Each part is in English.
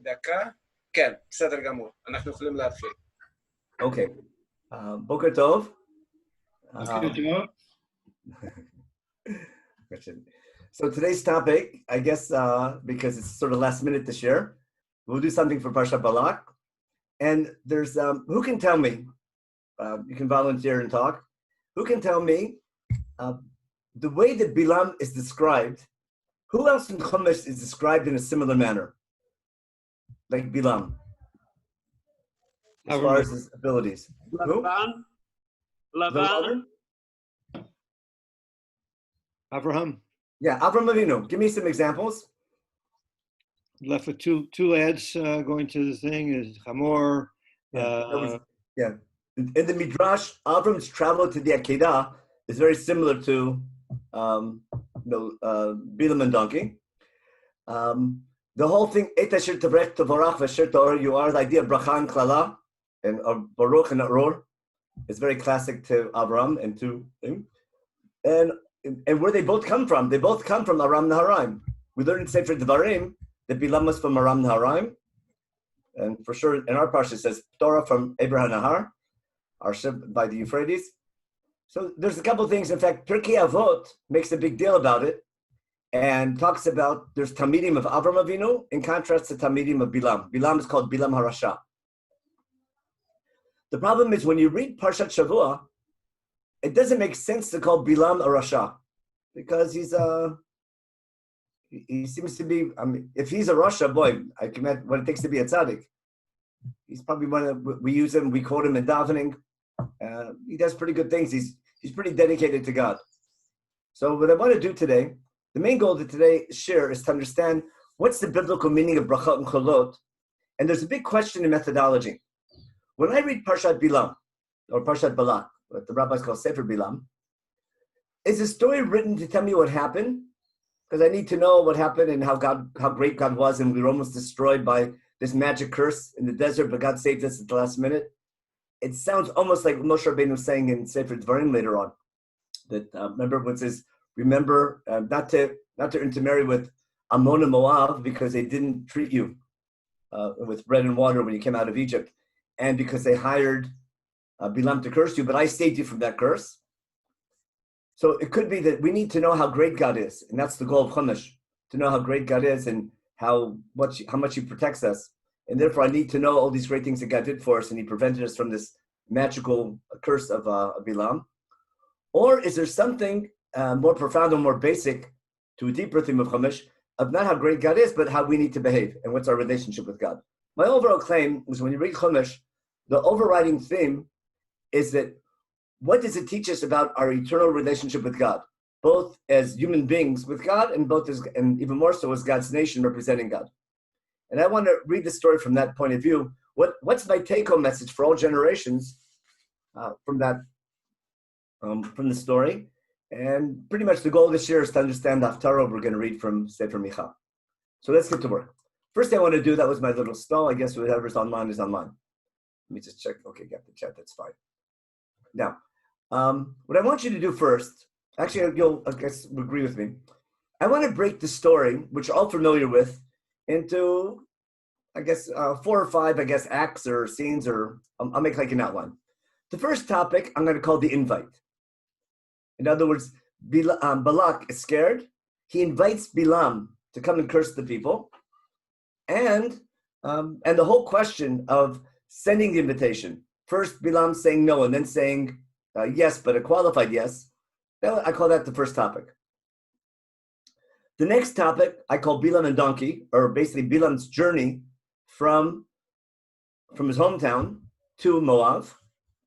דקה. כן, בסדר גמור. אנחנו יכולים להתחיל. Okay. Boker Tov. So today's topic, I guess, because it's sort of last minute this year, we'll do something for Parashat Balak. And there's, who can tell me, you can volunteer and talk, who can tell me the way that Bilaam is described, who else in Chumash is described in a similar manner? Like Bilaam, as far as his abilities. Lavan. Avraham. Yeah, Avram Avinu. Give me some examples. Left with two lads going to the thing is Hamor. Yeah. In the Midrash, Avram's travel to the Akedah is very similar to Bilaam and Donkey. The whole thing, Et asher tavrech tavorach v'asher ta'or, you are, the idea of bracha and klala, and baruch and aror, is very classic to Avram and to him. And where they both come from, they both come from Aram Naharaim. We learned in Sefer Devarim that Bilaam was from Aram Naharaim, and for sure in our parsha it says Torah from Abraham Nahar, our ship by the Euphrates. So there's a couple of things. In fact, Pirkei Avot makes a big deal about it and talks about there's Talmidim of Avram Avinu in contrast to Talmidim of Bilaam. Bilaam is called Bilaam Harasha. The problem is when you read Parshat Shavua, it doesn't make sense to call Bilaam a Rasha because he seems to be, I mean, if he's a Rasha, boy, I can imagine what it takes to be a tzaddik. He's probably one of, we use him, we quote him in davening. He does pretty good things. He's pretty dedicated to God. So what I want to do today, the main goal of today's share is to understand what's the biblical meaning of brachot and cholot. And there's a big question in methodology. When I read Parshat Bilam or Parshat Balak, what the rabbis call Sefer Bilam, is the story written to tell me what happened? Because I need to know what happened and how great God was, and we were almost destroyed by this magic curse in the desert, but God saved us at the last minute. It sounds almost like Moshe Rabbeinu saying in Sefer Dvarim later on, that remember when it says, remember not to intermarry with Ammon and Moab because they didn't treat you with bread and water when you came out of Egypt, and because they hired Bilam to curse you, but I saved you from that curse. So it could be that we need to know how great God is, and that's the goal of Chumash, to know how great God is and how much He protects us. And therefore I need to know all these great things that God did for us, and He prevented us from this magical curse of Bilam. Or is there something more profound and more basic to a deeper theme of Chumash, of not how great God is, but how we need to behave and what's our relationship with God? My overall claim is when you read Chumash, the overriding theme is that what does it teach us about our eternal relationship with God, both as human beings with God and and even more so as God's nation representing God. And I want to read the story from that point of view. What's my take-home message for all generations from the story? And pretty much the goal this year is to understand the Haftarah we're going to read from Sefer Micha. So let's get to work. First thing I want to do, that was my little stall. I guess whatever's online is online. Let me just check. Okay, got the chat. That's fine. Now, what I want you to do first, actually, I guess you'll agree with me. I want to break the story, which you're all familiar with, into, I guess, 4 or 5, acts or scenes, or I'll make like an outline. The first topic I'm going to call the invite. In other words, Balak is scared. He invites Bilam to come and curse the people, and the whole question of sending the invitation. First, Bilam saying no, and then saying yes, but a qualified yes. I call that the first topic. The next topic I call Bilaam and Donkey, or basically Bilam's journey from his hometown to Moab,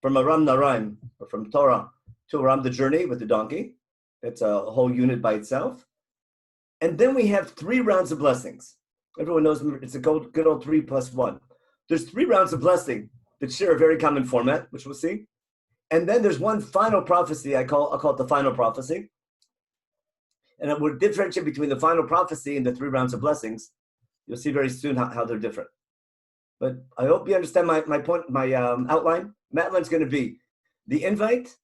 from Aram Naharaim, or from Torah to Aram, the journey with the donkey. That's a whole unit by itself. And then we have 3 rounds of blessings. Everyone knows it's a good old 3 plus 1. There's 3 rounds of blessing that share a very common format, which we'll see. And then there's one final prophecy, I'll call it the final prophecy. And we'll differentiate between the final prophecy and the 3 rounds of blessings. You'll see very soon how they're different. But I hope you understand my point, my outline. My outline's going to be the invite,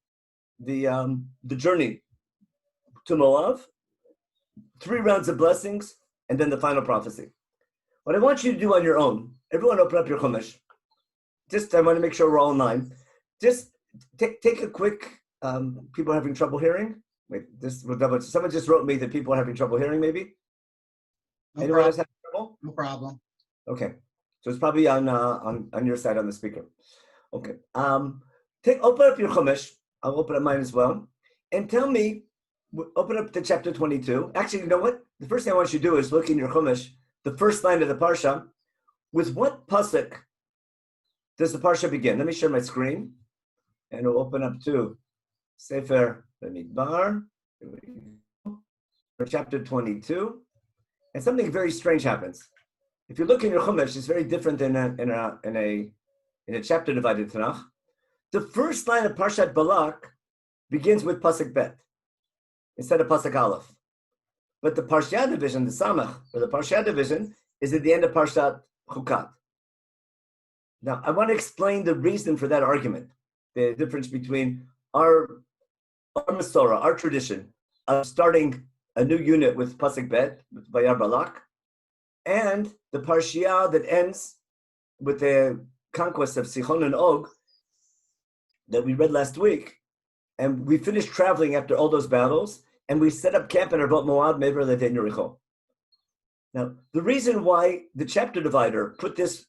the journey to Moab, 3 rounds of blessings, and then the final prophecy. What I want you to do on your own, everyone open up your Chumash. I want to make sure we're all in line. Just take a quick, people are having trouble hearing. Wait, someone just wrote me that people are having trouble hearing, maybe? No Anyone else problem. having trouble? No problem. Okay. So it's probably on your side on the speaker. Okay. Open up your Chumash. I'll open up mine as well. And tell me, open up to chapter 22. Actually, you know what? The first thing I want you to do is look in your Chumash, the first line of the Parsha. With what pasuk does the Parsha begin? Let me share my screen. And we'll open up to Sefer Bamidbar, for chapter 22. And something very strange happens. If you look in your Chumash, it's very different than in a chapter divided Tanakh. The first line of Parashat Balak begins with pasuk Bet instead of pasuk Aleph. But the Parsha division, the Samach, or the Parsha division, is at the end of Parashat Chukat. Now, I want to explain the reason for that argument, the difference between our Masorah, our tradition of starting a new unit with pasuk Bet, with Vayar Balak, and the Parsha that ends with the conquest of Sichon and Og that we read last week. And we finished traveling after all those battles, and we set up camp in Arvot Moab, Mever Levin Yericho. Now, the reason why the chapter divider put this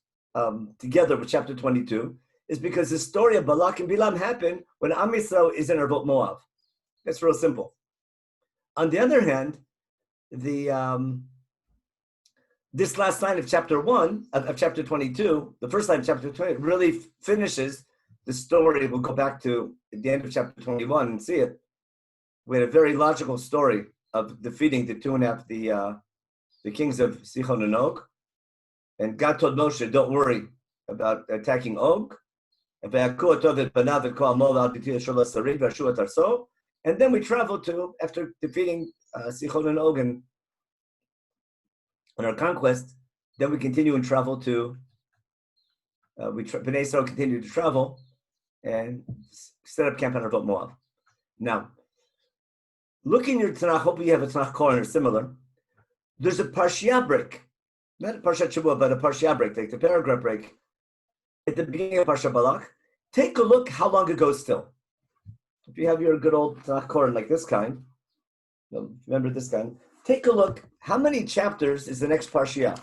together with chapter 22 is because the story of Balak and Bilam happened when Am Yisrael is in Arvot Moab. That's real simple. On the other hand, this last line of chapter 1, of chapter 22, the first line of chapter 20, really finishes the story. We'll go back to the end of chapter 21 and see it. We had a very logical story of defeating the kings of Sichon and Og. And God told Moshe, don't worry about attacking Og. And then we traveled to, after defeating Sichon and Og and on our conquest, then we continue and travel to, Bnei Israel continued to travel and set up camp on Arvot Moab. Now, look in your Tanakh, hopefully you have a Tanakh corner similar. There's a Parsha break, not a Parshat Shavua, but a Parsha break, like the paragraph break at the beginning of Parshat Balak. Take a look how long ago still. If you have your good old Tanakh corner like this kind, remember this kind, take a look, how many chapters is the next Parsha?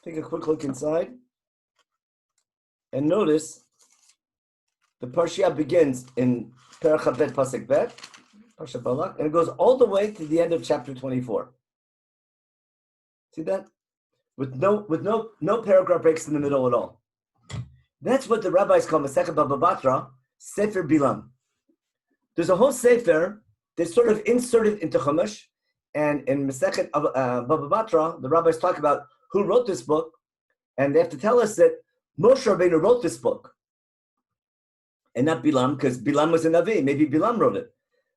Take a quick look inside. And notice the Parsha begins in Parashat Bet Pasuk Bet, Parashat Balak, and it goes all the way to the end of chapter 24. See that? With no paragraph breaks in the middle at all. That's what the rabbis call Masechet Baba Batra, Sefer Bilam. There's a whole Sefer that's sort of inserted into Chumash, and in Masechet Baba Batra, the rabbis talk about who wrote this book, and they have to tell us that Moshe Rabbeinu wrote this book, and not Bilam, because Bilam was a Navi. Maybe Bilam wrote it.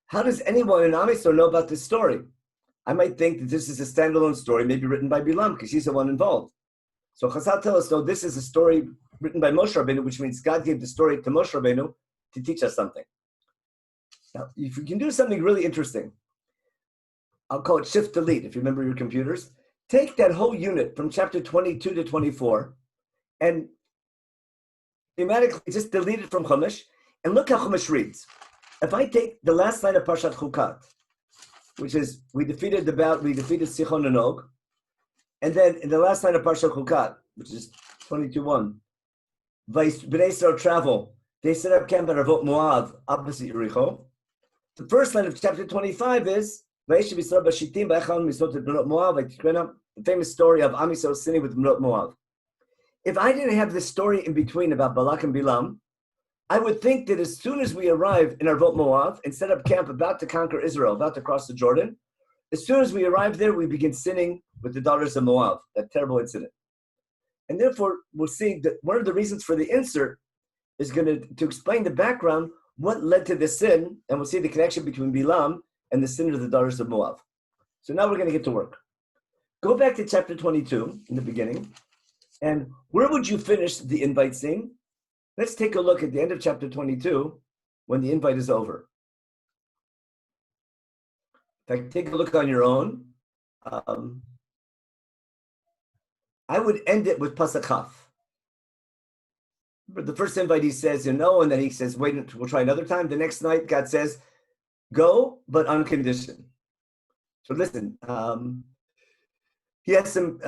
How does anyone in Am Yisrael know about this story? I might think that this is a standalone story, maybe written by Bilam, because he's the one involved. So Chazal tell us, no, this is a story written by Moshe Rabbeinu, which means God gave the story to Moshe Rabbeinu to teach us something. Now, if you can do something really interesting, I'll call it Shift Delete, if you remember your computers. Take that whole unit from chapter 22 to 24 and automatically just delete it from Chumash, and look how Chumash reads. If I take the last line of Parashat Chukat, which is we defeated Sichon and Og, and then in the last line of Parashat Chukat, which is 22:1, Bnei Israel travel. They set up camp at Arvot Moab, opposite Yericho. The first line of chapter 25 is the famous story of Am Yisrael sinning with Moab. If I didn't have this story in between about Balak and Bilam, I would think that as soon as we arrive in Arvot Moab and set up camp about to conquer Israel, about to cross the Jordan, as soon as we arrive there, we begin sinning with the daughters of Moab, that terrible incident. And therefore, we'll see that one of the reasons for the insert is going to explain the background, what led to the sin, and we'll see the connection between Bilam and the sin of the daughters of Moab. So now we're going to get to work. Go back to chapter 22 in the beginning, and where would you finish the invite scene? Let's take a look at the end of chapter 22 when the invite is over. In fact, take a look on your own. I would end it with Pasuk Chaf. But the first invite he says, no, and then he says, wait, we'll try another time. The next night, God says, go, but on condition. So listen, he has some,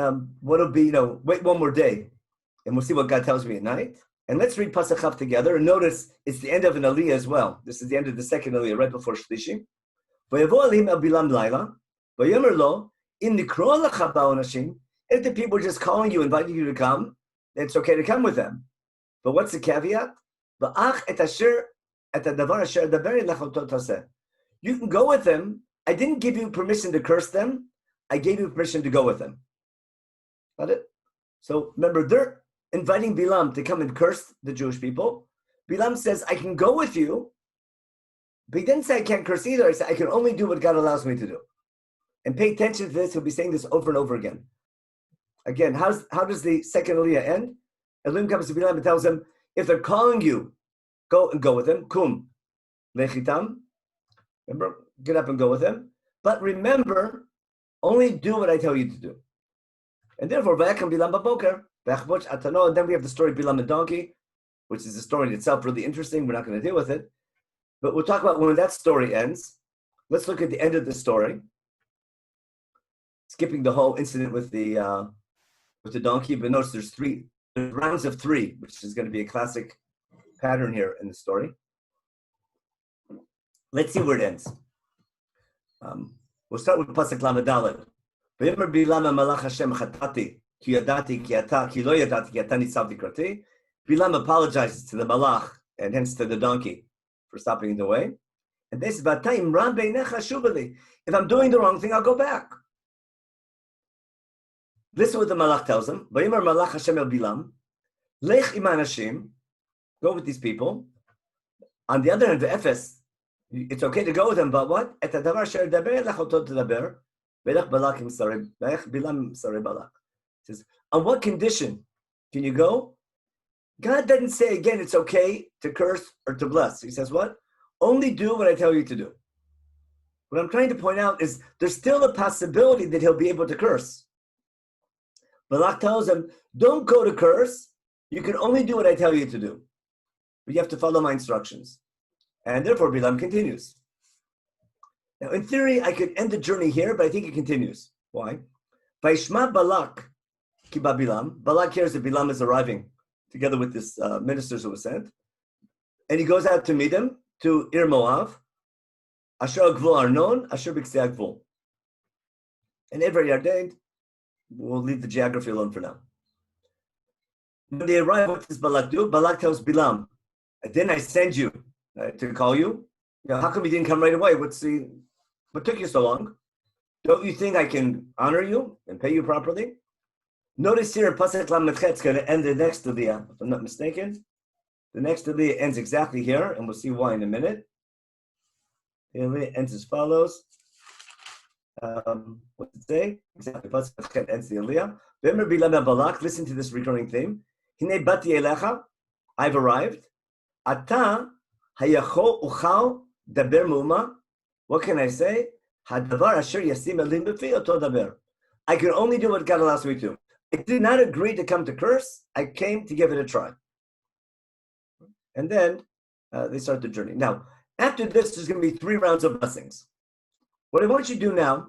what'll be, wait one more day, and we'll see what God tells me at night. And let's read Pasuk Chaf together, and notice it's the end of an Aliyah as well. This is the end of the second Aliyah, right before Shlishi. V'yavo alim el Bilam laila, v'yomer lo, im nikro lecha ba'o nashim, if the people are just calling you, inviting you to come, then it's okay to come with them. But what's the caveat? You can go with them. I didn't give you permission to curse them. I gave you permission to go with them. Got it? So remember, they're inviting Bilam to come and curse the Jewish people. Bilam says, I can go with you. But he didn't say I can't curse either. He said, I can only do what God allows me to do. And pay attention to this. He'll be saying this over and over again. Again, how does the second Aliyah end? Elohim comes to Bilam and tells him, if they're calling you, go with them. Kum, lechitam. Remember, get up and go with them. But remember, only do what I tell you to do. And therefore, vayakam Bilam baboker, vayachboch atano. And then we have the story of Bilaam and Donkey, which is a story in itself really interesting. We're not going to deal with it. But we'll talk about when that story ends. Let's look at the end of the story. Skipping the whole incident with the donkey, but notice there's rounds of three, which is going to be a classic pattern here in the story. Let's see where it ends. We'll start with Pasuk Lamed Daled. V'yomer Bilam malach Hashem chatati ki yadati ki ata ki lo yadati ki ata nitzav tikrati. Bilam apologizes to the malach and hence to the donkey for stopping in the way. And this is Vatayim Ram beinecha shuvali. If I'm doing the wrong thing, I'll go back. Listen what the malach tells him. V'yomer malach Hashem el Bilam, lech im anashim, go with these people. On the other hand, the Ephes, it's okay to go with them, but what? Et hadavar asher daber lech oto tadaber, v'lech Balak im sarei, v'lech Bilam sarei Balak. It says, on what condition can you go? God doesn't say again it's okay to curse or to bless. He says what? Only do what I tell you to do. What I'm trying to point out is there's still a possibility that he'll be able to curse. Balak tells him, don't go to curse. You can only do what I tell you to do. But you have to follow my instructions. And therefore, Bilam continues. Now, in theory, I could end the journey here, but I think it continues. Why? Vaishma Balak kiba Bilam. Balak hears that Bilam is arriving together with this ministers who was sent. And he goes out to meet him to Ir Moav. Asher Gvul Arnon, Asher B'Ksei Gvul. And Ever Yarden, we'll leave the geography alone for now. When they arrive, what does Balak do? Balak tells Bilam, didn't I send you to call you? How come you didn't come right away? What took you so long? Don't you think I can honor you and pay you properly? Notice here, Pasuk Lamed Chet is going to end the next Aliyah, if I'm not mistaken. The next Aliyah ends exactly here, and we'll see why in a minute. The Aliyah ends as follows. What did it say? Exactly. Pasuk Chet ends the Aliyah. V'emer Bilam and Balak, listen to this recurring theme. Hine bati elecha, I've arrived. Ata hayacho uchal daber mu'ma. What can I say? Hadavar asher yasim elim b'fi oto daber. I can only do what God allows me to. I did not agree to come to curse. I came to give it a try. And then they start the journey. Now, after this, there's going to be 3 rounds of blessings. What I want you to do now,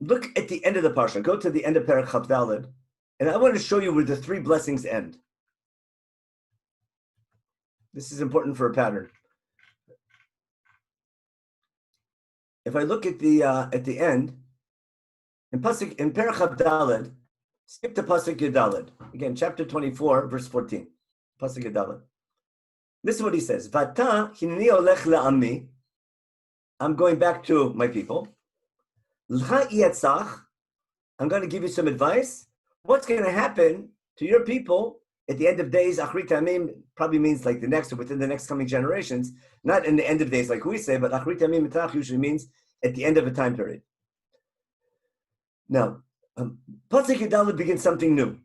look at the end of the parsha. Go to the end of Parashat Balak, and I want to show you where the 3 blessings end. This is important for a pattern. If I look at the end, in Parashat Balak, skip to Pasuk Yudaled. Again, chapter 24, verse 14. Pasuk Yudaled. This is what he says. Vata hineni olech le'ami. I'm going back to my people. L'cha yetzach. I'm going to give you some advice. What's going to happen to your people at the end of days? Achrit Yamim probably means like the next or within the next coming generations. Not in the end of days like we say, but Achrit Yamim Mitach usually means at the end of a time period. Now, Pasuk Yudaled begins something new.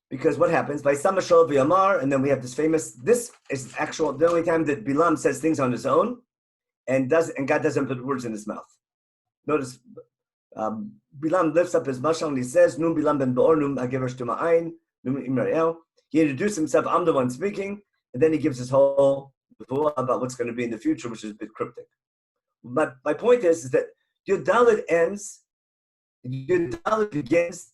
Because what happens? By Samashol v'Yamar, and then we have this is actual, the only time that Bilam says things on his own, and God doesn't put words in his mouth. Notice Bilam lifts up his mashal and he says, Num Bilam ben Beor, Num Hagever Shtuma'ain, Num Imra'el. He introduced himself, I'm the one speaking, and then he gives his whole about what's going to be in the future, which is a bit cryptic. But my point is that Yud Dalet ends, Yud Dalet begins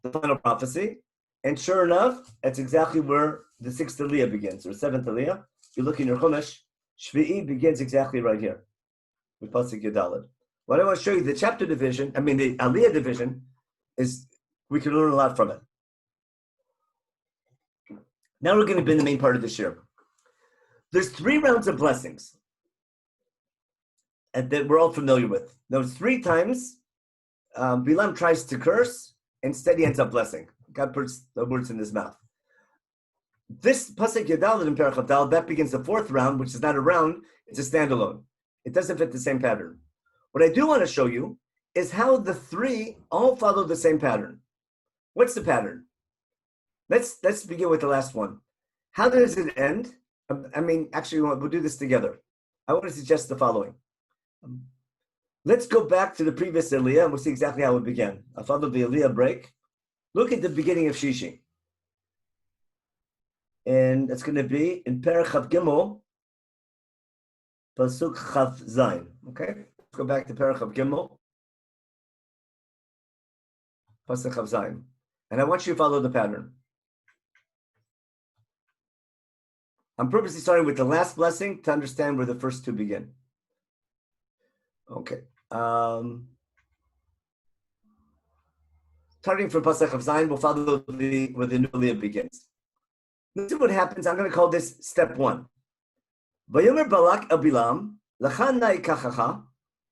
the final prophecy, and sure enough, that's exactly where the 6th Aliyah begins, or 7th Aliyah. If you look in your Chumash, Shvi'i begins exactly right here, with Pasuk Yud Dalet. What I want to show you, the chapter division, the Aliyah division, is we can learn a lot from it. Now we're going to be in the main part of this year. There's 3 rounds of blessings and that we're all familiar with. Those 3 times, Bilam tries to curse, instead he ends up blessing. God puts the words in his mouth. This Pasuk Yadalit in Parashat Balak, that begins the 4th round, which is not a round, it's a standalone. It doesn't fit the same pattern. What I do want to show you is how the 3 all follow the same pattern. What's the pattern? Let's begin with the last one. How does it end? Actually, we'll do this together. I want to suggest the following. Let's go back to the previous Aliyah and we'll see exactly how it began. I'll follow the Aliyah break. Look at the beginning of Shishi. And it's going to be in Parashat Gimel, Pasuk Chav Zayin. Okay? Let's go back to Parashat Gimel, Pasuk Chav Zayin. And I want you to follow the pattern. I'm purposely starting with the last blessing to understand where the first 2 begin. Okay. Starting from Pasuk Chav Zayin, we'll follow where the new Aliyah begins. This is what happens. I'm going to call this step 1. Vayomer Balak el Bilam, Lachan nai kachacha.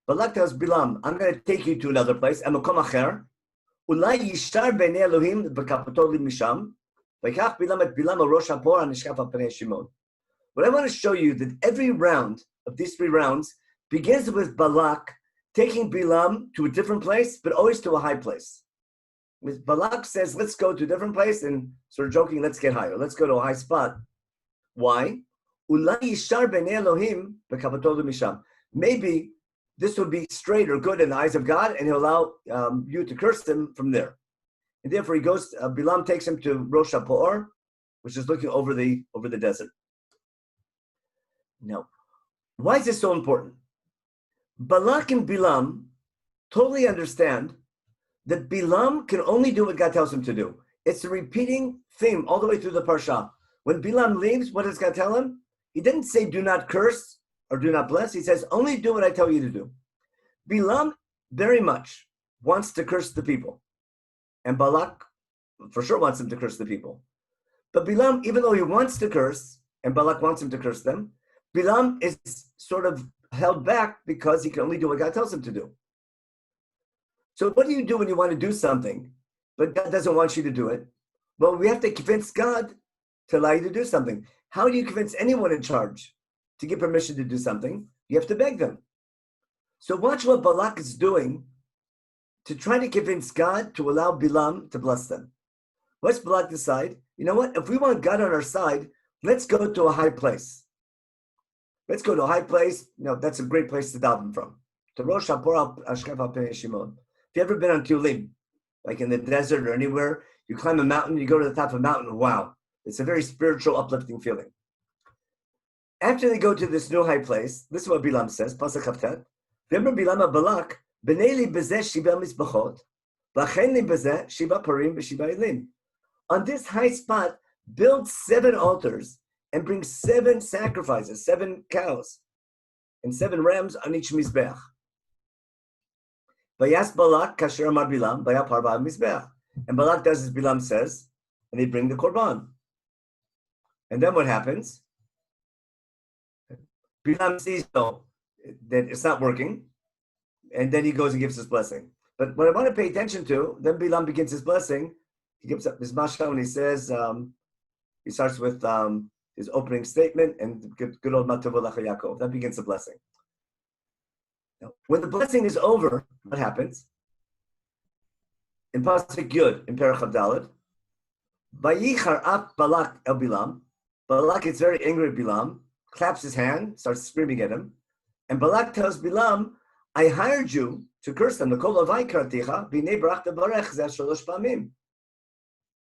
Balak tells Bilam, I'm going to take you to another place, Amakom acher. Ulai yishtar b'nei Elohim b'kapato li misham. V'kach Bilam et Bilam al rosh hapor anishkaf al pnei Shimon. What I want to show you that every round of these 3 rounds begins with Balak taking Bilam to a different place, but always to a high place. With Balak says, let's go to a different place, and sort of joking, let's get higher. Let's go to a high spot. Why? Maybe this would be straight or good in the eyes of God, and he'll allow you to curse him from there. And therefore he goes, Bilam takes him to Rosh HaPor, which is looking over the desert. Now, why is this so important? Balak and Bilam totally understand that Bilam can only do what God tells him to do. It's a repeating theme all the way through the Parsha. When Bilam leaves, what does God tell him? He didn't say, do not curse or do not bless. He says, only do what I tell you to do. Bilam very much wants to curse the people. And Balak for sure wants him to curse the people. But Bilam, even though he wants to curse, and Balak wants him to curse them, Bilam is sort of held back because he can only do what God tells him to do. So what do you do when you want to do something, but God doesn't want you to do it? Well, we have to convince God to allow you to do something. How do you convince anyone in charge to give permission to do something? You have to beg them. So watch what Balak is doing to try to convince God to allow Bilam to bless them. What's Balak decide? You know what? If we want God on our side, let's go to a high place. Let's go to a high place. That's a great place to daven from. To Rosh HaPor Ashkaf al Pnei Shimon. If you've ever been on Tulim, like in the desert or anywhere, you climb a mountain, you go to the top of a mountain, wow. It's a very spiritual, uplifting feeling. After they go to this new high place, this is what Bilam says, Pasuk Chavtet. Remember Bilam Balak, B'nei li bezeh shiva mizbachot, v'achen li bezeh shiva parim v'shiva ilin. On this high spot, build 7 altars and bring 7 sacrifices, 7 cows, and 7 rams on each mizbeach. Vayas Balak kasher amar Bilam, vayapar ba'al mizbeach. And Balak does as Bilam says, and they bring the korban. And then what happens? Bilam sees that it's not working, and then he goes and gives his blessing. But what I want to pay attention to, then Bilam begins his blessing. He gives up his mashal and he says, he starts with his opening statement and good old Matavu Lecha Yaakov. That begins the blessing. Now, when the blessing is over, what happens? In Pasuk Yud, in Parashat Balak, Vayichar ap Balak el Bilam. Balak gets very angry at Bilam, claps his hand, starts screaming at him. And Balak tells Bilam, I hired you to curse them.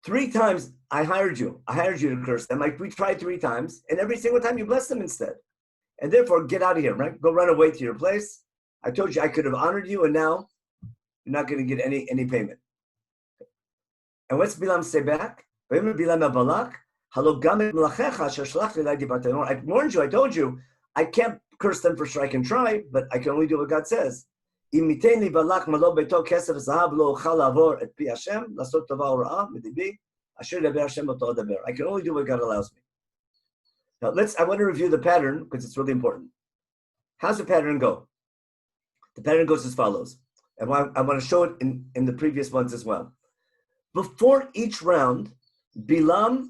3 times I hired you. I hired you to curse them. Like we tried 3 times, and every single time you blessed them instead. And therefore, get out of here, right? Go run away to your place. I told you I could have honored you, and now you're not going to get any payment. And what's Bilam say back? Bilam and Balak, I warned you, I told you, I can't curse them for sure. I can try, but I can only do what God says. I can only do what God allows me. Now I want to review the pattern because it's really important. How's the pattern go? The pattern goes as follows. And I want to show it in the previous ones as well. Before each round, Balak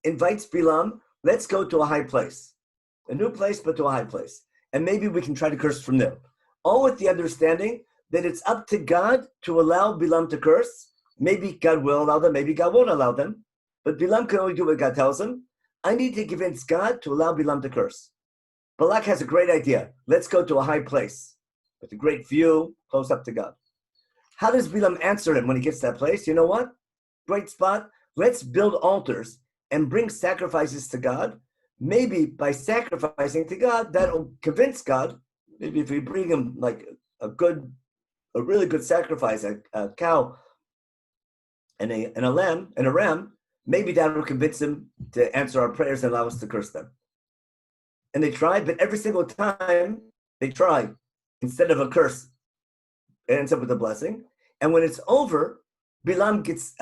invites Bilam, let's go to a high place. A new place, but to a high place. And maybe we can try to curse from there. All with the understanding that it's up to God to allow Bilam to curse. Maybe God will allow them, maybe God won't allow them. But Bilam can only do what God tells him. I need to convince God to allow Bilam to curse. Balak has a great idea. Let's go to a high place with a great view, close up to God. How does Bilam answer him when he gets to that place? You know what? Great spot. Let's build altars and bring sacrifices to God. Maybe by sacrificing to God, that'll convince God. Maybe if we bring him like a really good sacrifice, a cow and a lamb and a ram, maybe that will convince him to answer our prayers and allow us to curse them. And they tried, but every single time they try, instead of a curse, it ends up with a blessing. And when it's over, Balak gets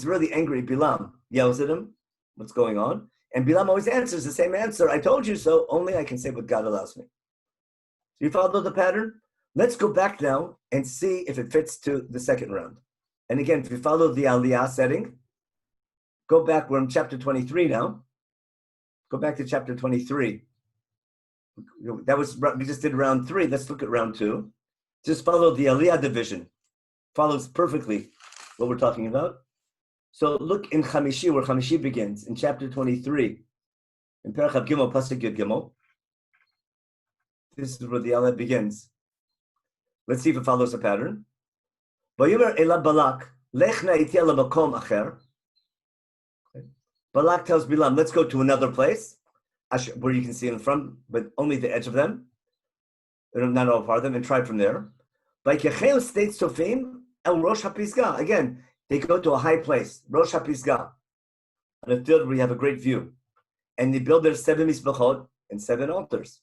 really angry at Bilam, yells at him, what's going on? And Bilam always answers the same answer, I told you so, only I can say what God allows me. So you follow the pattern? Let's go back now and see if it fits to the second round. And again, if you follow the Aliyah setting, go back, we're in chapter 23 now. Go back to chapter 23. We just did round 3. Let's look at round 2. Just follow the Aliyah division. Follows perfectly what we're talking about. So look in Chamishi, where Chamishi begins, in chapter 23. In Parashat Gimel, Pasuk Yud Gimel. This is where the Aliyah begins. Let's see if it follows the pattern. Vayomer Ela Balak, Lech na'iti ala makom acher. Balak tells Bilam, let's go to another place, where you can see in the front, but only the edge of them, not all part of them, and try from there. Vaikechel states Tofim El Rosh HaPisgah. Again, they go to a high place, Rosh HaPisgah, on a field where you have a great view. And they build their 7 Mizbachot and 7 altars.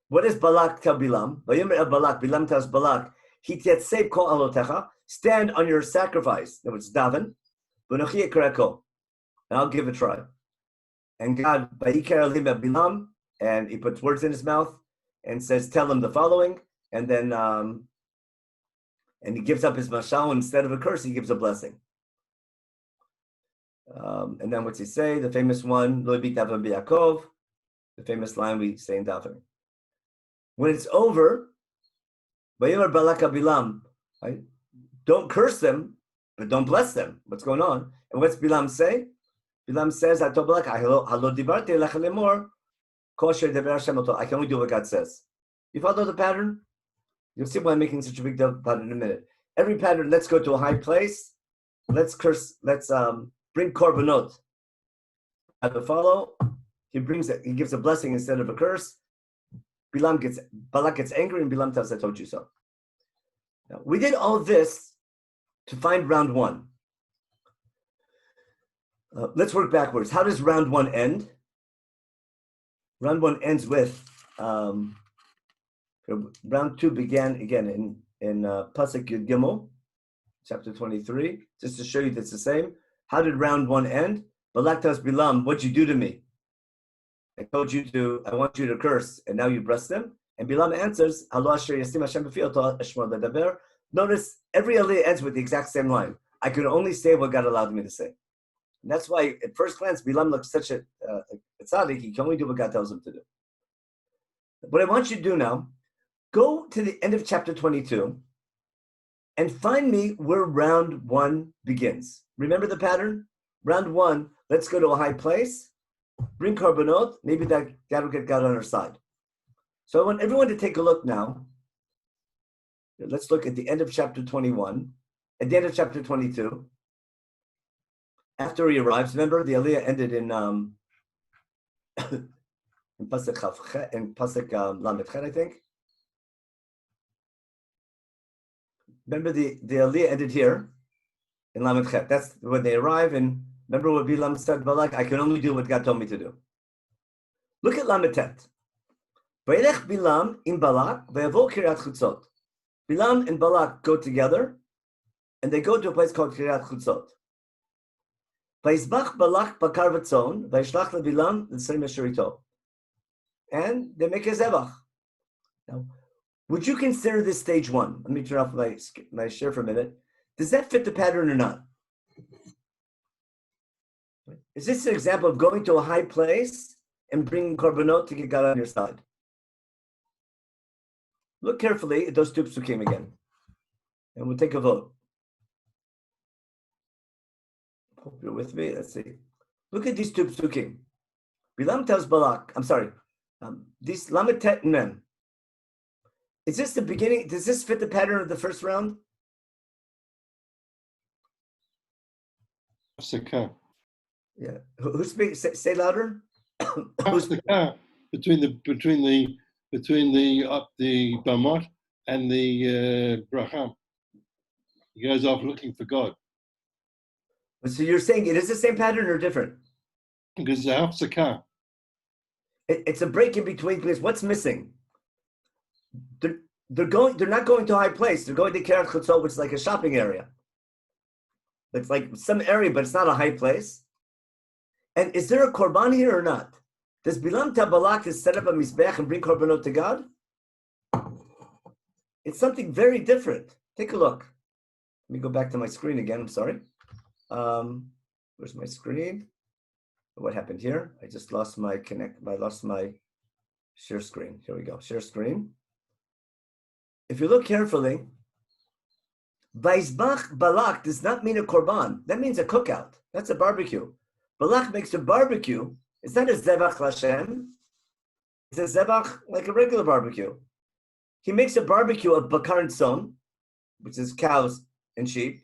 What does Balak tell Bilam? Bilam tells Balak, Hityatzeb kol alotecha, stand on your sacrifice. In other words, daven, v'nochi ekreko, and I'll give it a try. And God, Vayikar Elim Bilam, and he puts words in his mouth and says, tell him the following, and then and he gives up his mashal, and instead of a curse, he gives a blessing. And then what's he say? The famous one, Lo yibik daven b'Yakov, the famous line we say in davening. When it's over, Vayomer Balak Bilam, right? Don't curse them, but don't bless them. What's going on? And what's Bilam say? Bilam says, I told Balak, I can only do what God says. You follow the pattern? You'll see why I'm making such a big deal about it in a minute. Every pattern, let's go to a high place. Let's curse, let's bring korbanot. At the follow, he gives a blessing instead of a curse. Balak gets angry, and Bilam tells, I told you so. Now, we did all this to find round 1. Let's work backwards. How does round 1 end? Round 1 ends with round 2 began again in Pasuk Yud Gimel, chapter 23. Just to show you that's the same. How did round 1 end? Balak tells Bilam, what'd you do to me? I want you to curse, and now you bless them. And Bilam answers, notice every aliyah ends with the exact same line. I could only say what God allowed me to say. And that's why, at first glance, Bilam looks such a tzaddik. He can only do what God tells him to do. What I want you to do now, go to the end of chapter 22 and find me where round 1 begins. Remember the pattern? Round 1, let's go to a high place, bring korbanot, maybe that will get God on our side. So I want everyone to take a look now. Let's look at the end of chapter 21, at the end of chapter 22. After he arrives, remember the Aliyah ended in Pasuk Lamed Chet, I think. Remember the Aliyah ended here in Lamed Chet. That's when they arrive, and remember what Bilam said, Balak, I can only do what God told me to do. Look at Lamed Tet. Vayelech Bilam in Balak, vayavo Kiryat Chutzot. Bilam and Balak go together, and they go to a place called Kiryat Chutzot. Vayizbach Balak bakar v'tzon, vayishlach leBilam l'sem esherito. And they make a zebach. Now, would you consider this stage one? Let me turn off my share for a minute. Does that fit the pattern or not? Is this an example of going to a high place and bringing korbanot to get God on your side? Look carefully at those two psukim again, and we'll take a vote. Hope you're with me. Let's see. Look at these two psukim. Bilam tells Balak, this Lamed Tet Mem. Is this the beginning? Does this fit the pattern of the first round? Hafsaka. Yeah. Who speaks? Say louder. Hafsaka between the Bamot and the Braham. He goes off looking for God. So you're saying it is the same pattern or different? Because the Hafsaka. It's a break in between because what's missing? They're not going to a high place. They're going to Kiryat Chutzot, which is like a shopping area. It's like some area, but it's not a high place. And is there a korban here or not? Does Bilam tell Balak to set up a mizbech and bring korbanot to God? It's something very different. Take a look. Let me go back to my screen again. I'm sorry. Where's my screen? What happened here? I just lost my I lost my share screen. Here we go. Share screen. If you look carefully, Vaizbach Balak does not mean a korban. That means a cookout. That's a barbecue. Balak makes a barbecue. It's not a zebach l'Hashem. It's a zebach like a regular barbecue. He makes a barbecue of bakar and tzon, which is cows and sheep.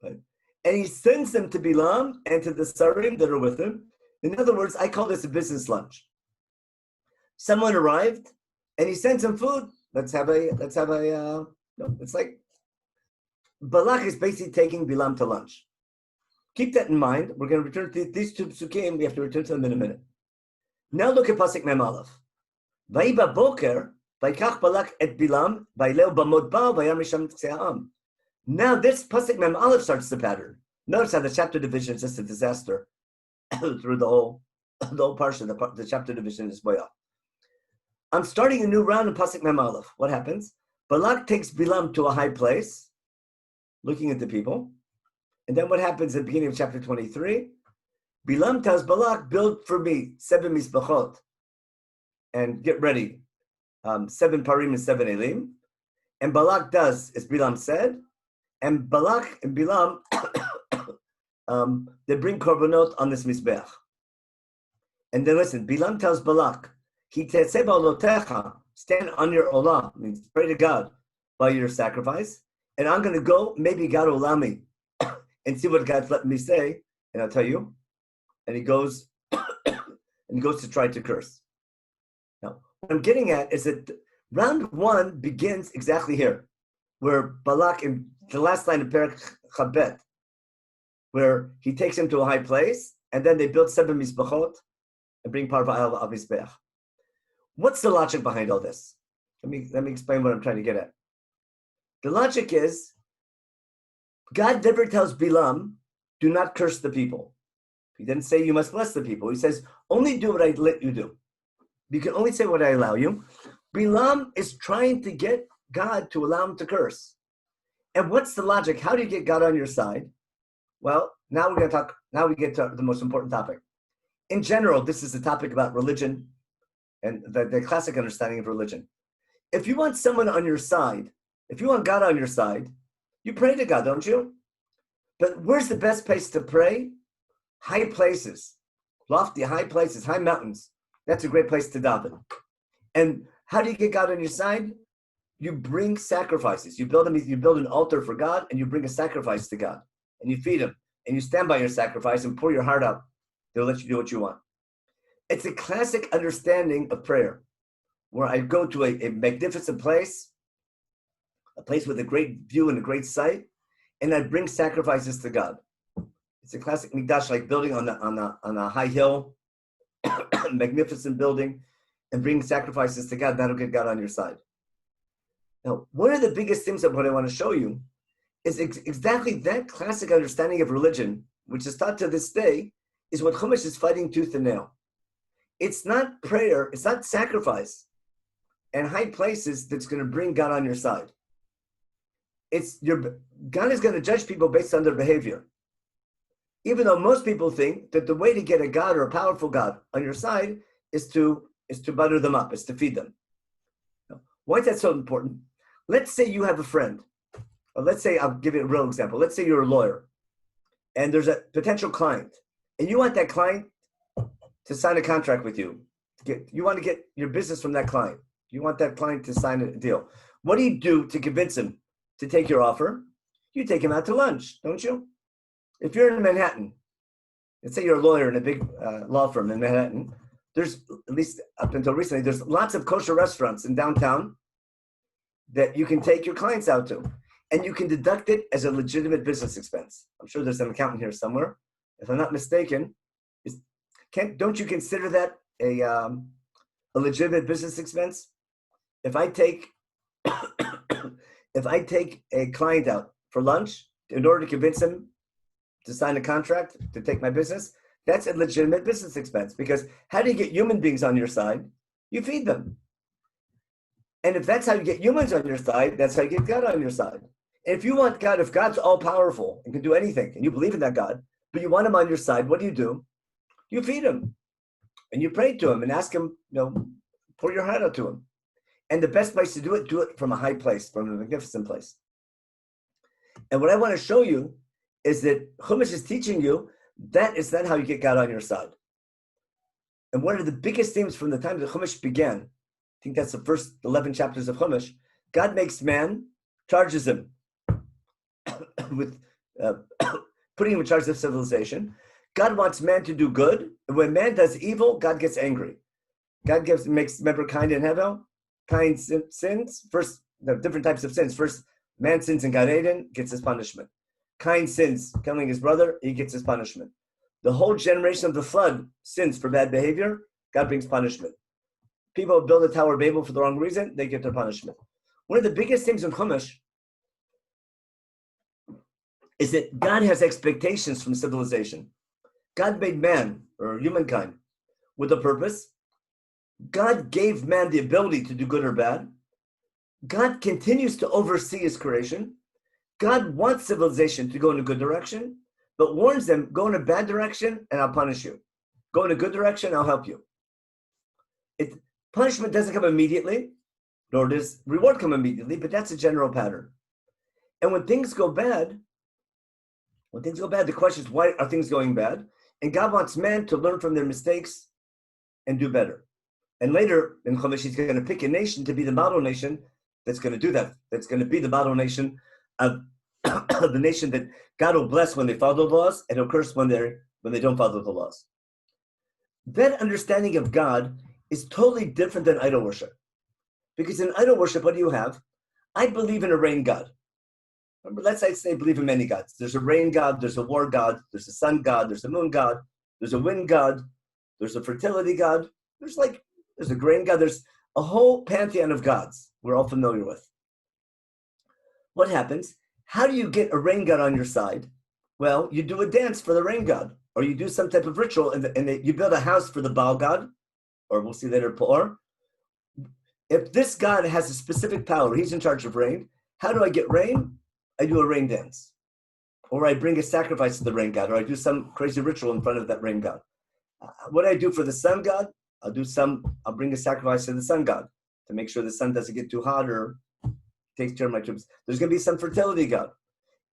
Right? And he sends them to Bilam and to the sarim that are with him. In other words, I call this a business lunch. Someone arrived and he sends them food. It's like Balak is basically taking Bilam to lunch. Keep that in mind. We're going to return to these two psukim. We have to return to them in a minute. Now look at Pasuk Mem Aleph. Vayiba boker, vayikach Balak et Bilam, vayleu bamod ba, vayam misham tse'am. Now this Pasuk Mem Aleph starts the pattern. Notice how the chapter division is just a disaster through the whole parsha. The chapter division is way off. I'm starting a new round in Pasuk Mem Aleph. What happens? Balak takes Bilam to a high place, looking at the people. And then what happens at the beginning of chapter 23? Bilam tells Balak, build for me 7 mizbachot and get ready. 7 parim and 7 elim. And Balak does as Bilam said. And Balak and Bilam, they bring korbanot on this mizbech. And then listen, Bilam tells Balak, stand on your olah, means pray to God by your sacrifice. And I'm going to go, maybe God will allow me, and see what God's letting me say, and I'll tell you. And he goes, and goes to try to curse. Now, what I'm getting at is that round one begins exactly here, where Balak, in the last line of Perek Chabet, where he takes him to a high place, and then they build 7 mizbachot and bring parva al mizbech. What's the logic behind all this? Let me explain what I'm trying to get at. The logic is, God never tells Bilam, do not curse the people. He didn't say you must bless the people. He says, only do what I let you do. You can only say what I allow you. Bilam is trying to get God to allow him to curse. And what's the logic? How do you get God on your side? Well, now we get to the most important topic. In general, this is a topic about religion and the classic understanding of religion. If you want someone on your side, if you want God on your side, you pray to God, don't you? But where's the best place to pray? High places, lofty high places, high mountains. That's a great place to daven. And How do you get God on your side? You bring sacrifices. You build an altar for God, and you bring a sacrifice to God, and you feed him, and you stand by your sacrifice and pour your heart out. They'll let you do what you want. It's a classic understanding of prayer, where I go to a magnificent place, a place with a great view and a great sight, and I bring sacrifices to God. It's a classic mikdash, like building on a high hill, magnificent building, and bring sacrifices to God. That'll get God on your side. Now, one of the biggest things of what I want to show you is exactly that classic understanding of religion, which is taught to this day, is what Chumash is fighting tooth and nail. It's not prayer, it's not sacrifice and high places that's going to bring God on your side. God is going to judge people based on their behavior. Even though most people think that the way to get a God or a powerful God on your side is to butter them up, is to feed them. Why is that so important? Let's say you have a friend. Or let's say, I'll give you a real example. Let's say you're a lawyer and there's a potential client and you want that client to sign a contract with you. You want to get your business from that client. You want that client to sign a deal. What do you do to convince him to take your offer? You take him out to lunch, don't you? If you're in Manhattan, let's say you're a lawyer in a big law firm in Manhattan, there's, at least up until recently, there's lots of kosher restaurants in downtown that you can take your clients out to. And you can deduct it as a legitimate business expense. I'm sure there's an accountant here somewhere. If I'm not mistaken, don't you consider that a legitimate business expense? If I take a client out for lunch in order to convince him to sign a contract to take my business, that's a legitimate business expense, because how do you get human beings on your side? You feed them. And if that's how you get humans on your side, that's how you get God on your side. And if you want God, if God's all powerful and can do anything, and you believe in that God, but you want him on your side, what do? You feed him. And you pray to him and ask him, pour your heart out to him. And the best place to do it from a high place, from a magnificent place. And what I want to show you is that Chumash is teaching you that is not how you get God on your side. And one of the biggest themes from the time that Chumash began, I think that's the first 11 chapters of Chumash, God makes man, charges him with putting him in charge of civilization. God wants man to do good, and when man does evil, God gets angry. God makes, remember, Cain and Hevel? Cain sins. First, there are different types of sins. First, man sins in Gan Eden, gets his punishment. Cain sins, killing his brother, he gets his punishment. The whole generation of the flood sins for bad behavior, God brings punishment. People build a Tower of Babel for the wrong reason, they get their punishment. One of the biggest things in Chumash is that God has expectations from civilization. God made man, or humankind, with a purpose. God gave man the ability to do good or bad. God continues to oversee his creation. God wants civilization to go in a good direction, but warns them, go in a bad direction and I'll punish you. Go in a good direction, I'll help you. Punishment doesn't come immediately, nor does reward come immediately, but that's a general pattern. And when things go bad, the question is, why are things going bad? And God wants man to learn from their mistakes and do better. And later in Chumash, he's going to pick a nation to be the model nation that's going to do that. That's going to be the model nation of the nation that God will bless when they follow the laws, and he'll curse when they don't follow the laws. That understanding of God is totally different than idol worship. Because in idol worship, what do you have? I believe in a rain god. Remember, let's say I believe in many gods. There's a rain god, there's a war god, there's a sun god, there's a moon god, there's a wind god, there's a fertility god, there's a grain god, there's a whole pantheon of gods we're all familiar with. What happens? How do you get a rain god on your side? Well, you do a dance for the rain god, or you do some type of ritual, and you build a house for the Baal god, or we'll see later, Por. If this god has a specific power, he's in charge of rain. How do I get rain? I do a rain dance, or I bring a sacrifice to the rain god, or I do some crazy ritual in front of that rain god. What I do for the sun god, I'll bring a sacrifice to the sun god to make sure the sun doesn't get too hot or takes care of my troops. There's going to be some fertility god.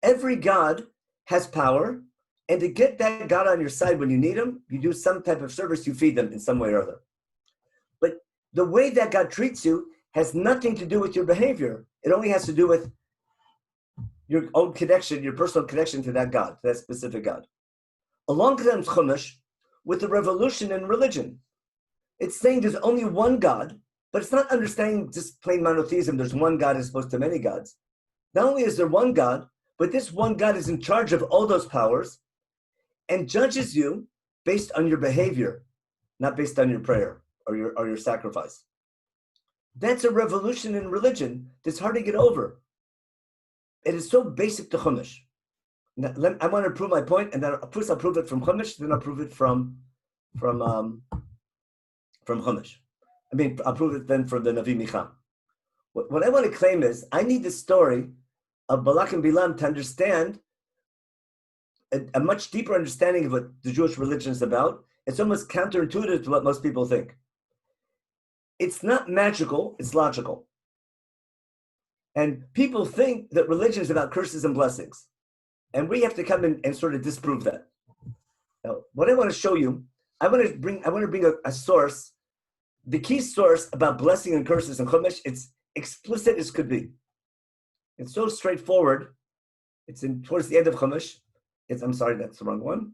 Every god has power, and to get that god on your side when you need him, you do some type of service, you feed them in some way or other. But the way that God treats you has nothing to do with your behavior. It only has to do with your own connection, your personal connection to that God, that specific God. Along comes Chumash with the revolution in religion. It's saying there's only one God, but it's not understanding just plain monotheism. There's one God as opposed to many gods. Not only is there one God, but this one God is in charge of all those powers and judges you based on your behavior, not based on your prayer or your sacrifice. That's a revolution in religion that's hard to get over. It is so basic to Chumash. Now, I want to prove my point, and then first I'll prove it from Chumash, then I'll prove it from Chumash. I'll prove it then from the Navi Micha. What I want to claim is I need the story of Balak and Bilam to understand a much deeper understanding of what the Jewish religion is about. It's almost counterintuitive to what most people think. It's not magical, it's logical. And people think that religion is about curses and blessings. And we have to come in and sort of disprove that. Now, what I want to show you, I want to bring a source, the key source about blessing and curses in Chumash. It's explicit as could be. It's so straightforward. It's towards the end of Chumash. I'm sorry, that's the wrong one.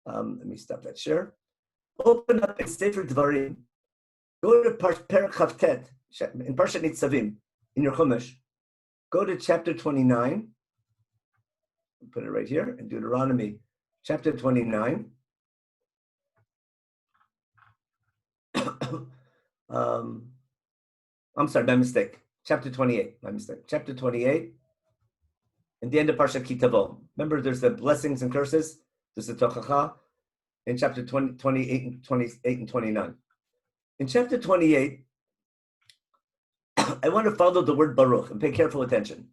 Let me stop that share. Open up in Sefer Dvarim. Go to Perek Chavtet in Parashat Nitzavim in your Chumash. Go to chapter 29. Put it right here in Deuteronomy, chapter 29. I'm sorry, my mistake. Chapter 28, my mistake. Chapter 28, in the end of Parshat Kitavo. Remember, there's the blessings and curses. There's the Tochacha in chapter 28 and 29. In chapter 28, I want to follow the word Baruch and pay careful attention.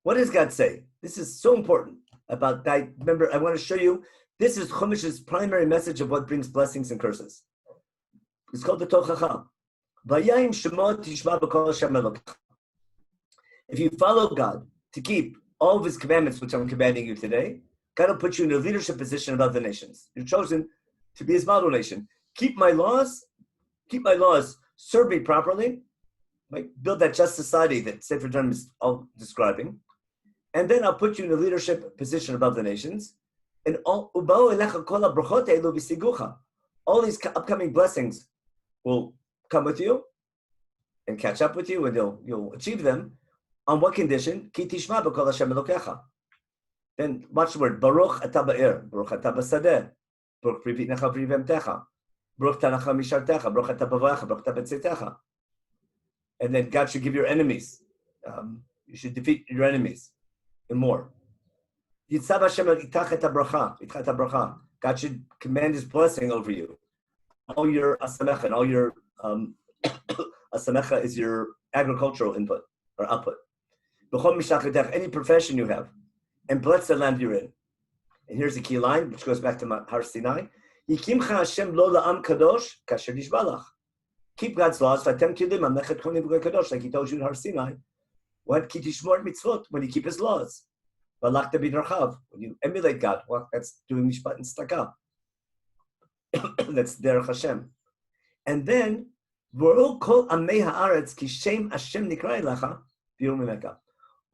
What does God say? This is so important about that. Remember, I want to show you, this is Chumash's primary message of what brings blessings and curses. It's called the Tochacha. If you follow God to keep all of his commandments, which I'm commanding you today, God will put you in a leadership position above the nations. You're chosen to be his model nation. Keep my laws, serve me properly, right? Build that just society that Sefer Dvarim is all describing. And then I'll put you in a leadership position above the nations. And all these upcoming blessings will come with you and catch up with you, and you'll achieve them. On what condition? Ki tishma b'kol Hashem Elokecha. Then watch the word Baruch atah ba'ir, Baruch atah b'sadeh, Baruch privitnecha privemtecha, Baruch tanacha mishartecha, Baruch atah b'voecha, Baruch atah b'tzetecha. And then God should give your enemies. You should defeat your enemies and more. Yitzav Hashem itach et habracha. God should command his blessing over you. All your asamecha and all your asamecha is your agricultural input or output. Any profession you have, and bless the land you're in. And here's the key line, which goes back to Har Sinai. Yikimcha Hashem lo la'am kadosh kasher nishbalach. Keep God's laws, like he told you in Har Sinai. What ki tishmor mitzvot, when you keep his laws. Balakta bidrachav, when you emulate God. Well, that's doing mishpat and stakah. That's derech Hashem. And then,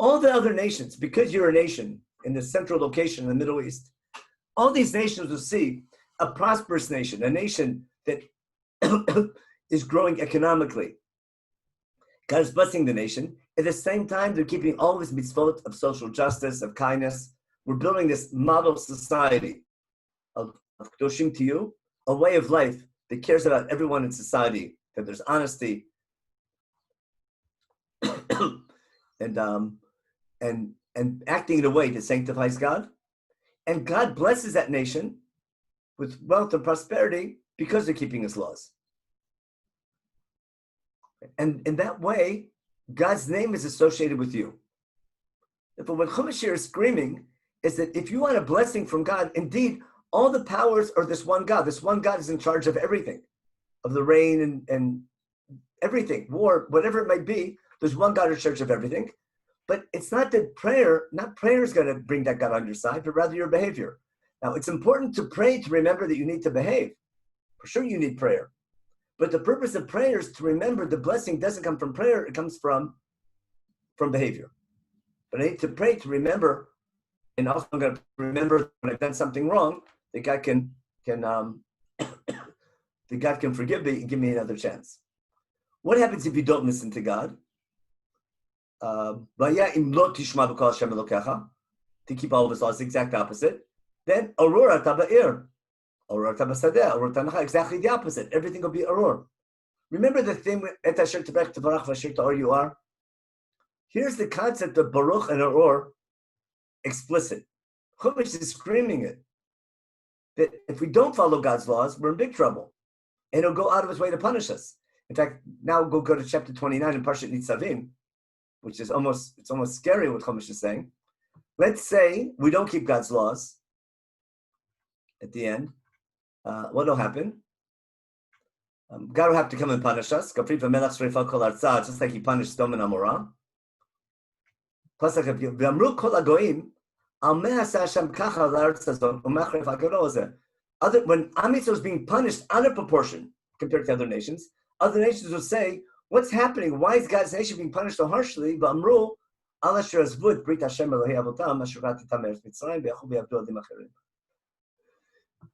all the other nations, because you're a nation in the central location in the Middle East, all these nations will see a prosperous nation, a nation that is growing economically. God is blessing the nation. At the same time, they're keeping all this mitzvot of social justice, of kindness. We're building this model society of Kedoshim to you, a way of life that cares about everyone in society, that there's honesty, and acting in a way that sanctifies God. And God blesses that nation with wealth and prosperity because they're keeping his laws. And in that way, God's name is associated with you. But what Chumash here is screaming is that if you want a blessing from God, indeed, all the powers are this one God. This one God is in charge of everything, of the rain and everything, war, whatever it might be. There's one God in charge of everything. But it's not that prayer is going to bring that God on your side, but rather your behavior. Now, it's important to pray to remember that you need to behave. For sure you need prayer. But the purpose of prayer is to remember the blessing doesn't come from prayer, it comes from behavior. But I need to pray to remember, and also I'm going to remember when I've done something wrong, that God can that God can forgive me and give me another chance. What happens if you don't listen to God? To keep all of his laws, the exact opposite. Then Aurora Taba'ir. Aurora Tabasadeh, Aurora Tanacha, exactly the opposite. Everything will be Aurora. Remember the thing with Et Asher Tebrech Tevarach Vashir Ta'or you are? Here's the concept of Baruch and Aurora explicit. Chumash is screaming it. That if we don't follow God's laws, we're in big trouble. And he'll go out of his way to punish us. In fact, now we'll go to chapter 29 in Parashat Nitzavim, which is almost scary what Chumash is saying. Let's say we don't keep God's laws at the end. What will happen? God will have to come and punish us, just like he punished Sodom and Amorah. Plus, when Am Yisrael was being punished out of proportion compared to other nations will say, what's happening? Why is God's nation being punished so harshly?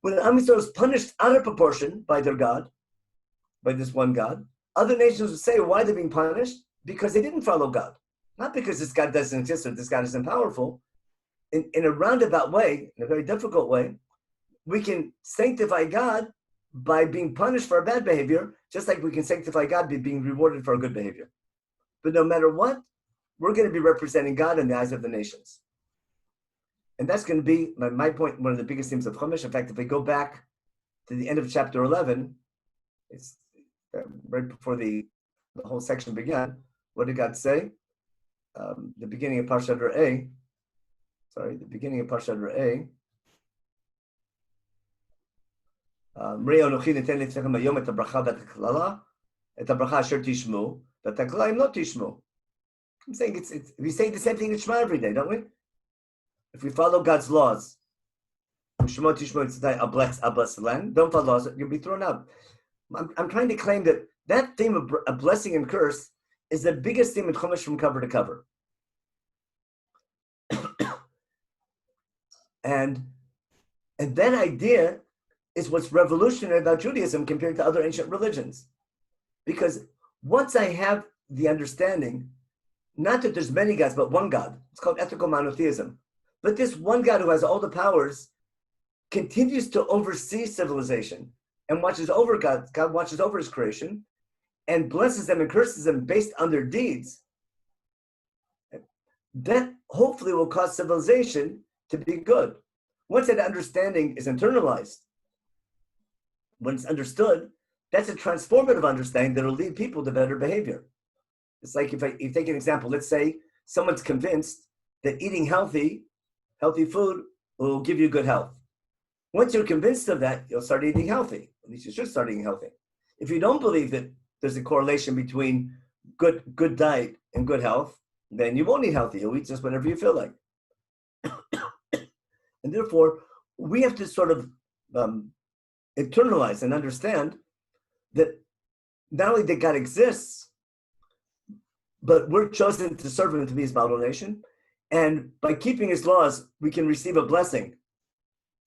When Am Yisrael was punished out of proportion by their God, by this one God, other nations would say, why are they being punished? Because they didn't follow God. Not because this God doesn't exist or this God isn't powerful. In a roundabout way, in a very difficult way, we can sanctify God by being punished for our bad behavior, just like we can sanctify God by being rewarded for our good behavior. But no matter what, we're going to be representing God in the eyes of the nations. And that's going to be, my point, one of the biggest themes of Chumash. In fact, if we go back to the end of chapter 11, it's right before the whole section began, what did God say? The beginning of Parashat Re'eh, the beginning of Parashat Re'eh, I'm saying we say the same thing in Shema every day, don't we? If we follow God's laws, I'll bless the land. Don't follow laws, you'll be thrown out. I'm trying to claim that theme of a blessing and curse is the biggest theme in Chumash from cover to cover. and that idea is what's revolutionary about Judaism compared to other ancient religions. Because once I have the understanding, not that there's many gods, but one God, it's called ethical monotheism. But this one God who has all the powers continues to oversee civilization and watches over God. God watches over his creation and blesses them and curses them based on their deeds. That hopefully will cause civilization to be good. Once that understanding is internalized, when it's understood, that's a transformative understanding that will lead people to better behavior. It's like if you take an example, let's say someone's convinced that eating healthy food will give you good health. Once you're convinced of that, you'll start eating healthy. At least you should start eating healthy. If you don't believe that there's a correlation between good diet and good health, then you won't eat healthy. You'll eat just whatever you feel like. And therefore, we have to sort of internalize and understand that not only that God exists, but we're chosen to serve him to be his model nation. And by keeping his laws, we can receive a blessing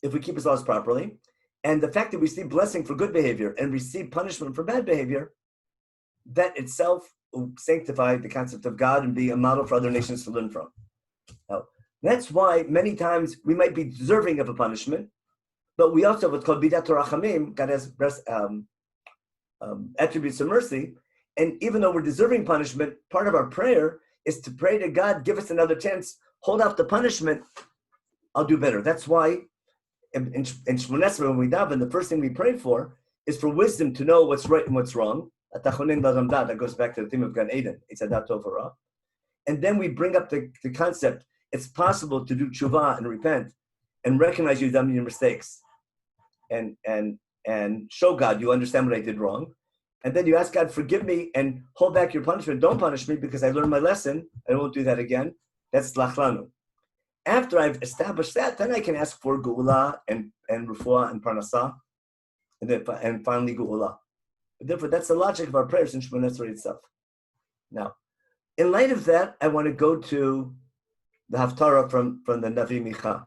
if we keep his laws properly. And the fact that we receive blessing for good behavior and receive punishment for bad behavior, that itself will sanctify the concept of God and be a model for other nations to learn from. Now, that's why many times we might be deserving of a punishment, but we also have what's called Bidat Rachamim. God has attributes of mercy. And even though we're deserving punishment, part of our prayer is to pray to God, give us another chance, hold off the punishment, I'll do better. That's why in Shmoneh Esrei, when we daven, the first thing we pray for is for wisdom to know what's right and what's wrong. That goes back to the theme of Gan Eden. It's Adat Tov Hara. And then we bring up the concept, it's possible to do tshuva and repent and recognize you've done your mistakes and show God you understand what I did wrong. And then you ask God, forgive me and hold back your punishment. Don't punish me because I learned my lesson. I won't do that again. That's lachlanu. After I've established that, then I can ask for geula and refuah and parnasah, and finally geula. Therefore, that's the logic of our prayers in Shemona Esrei itself. Now, in light of that, I want to go to the Haftarah from the Navi Micha.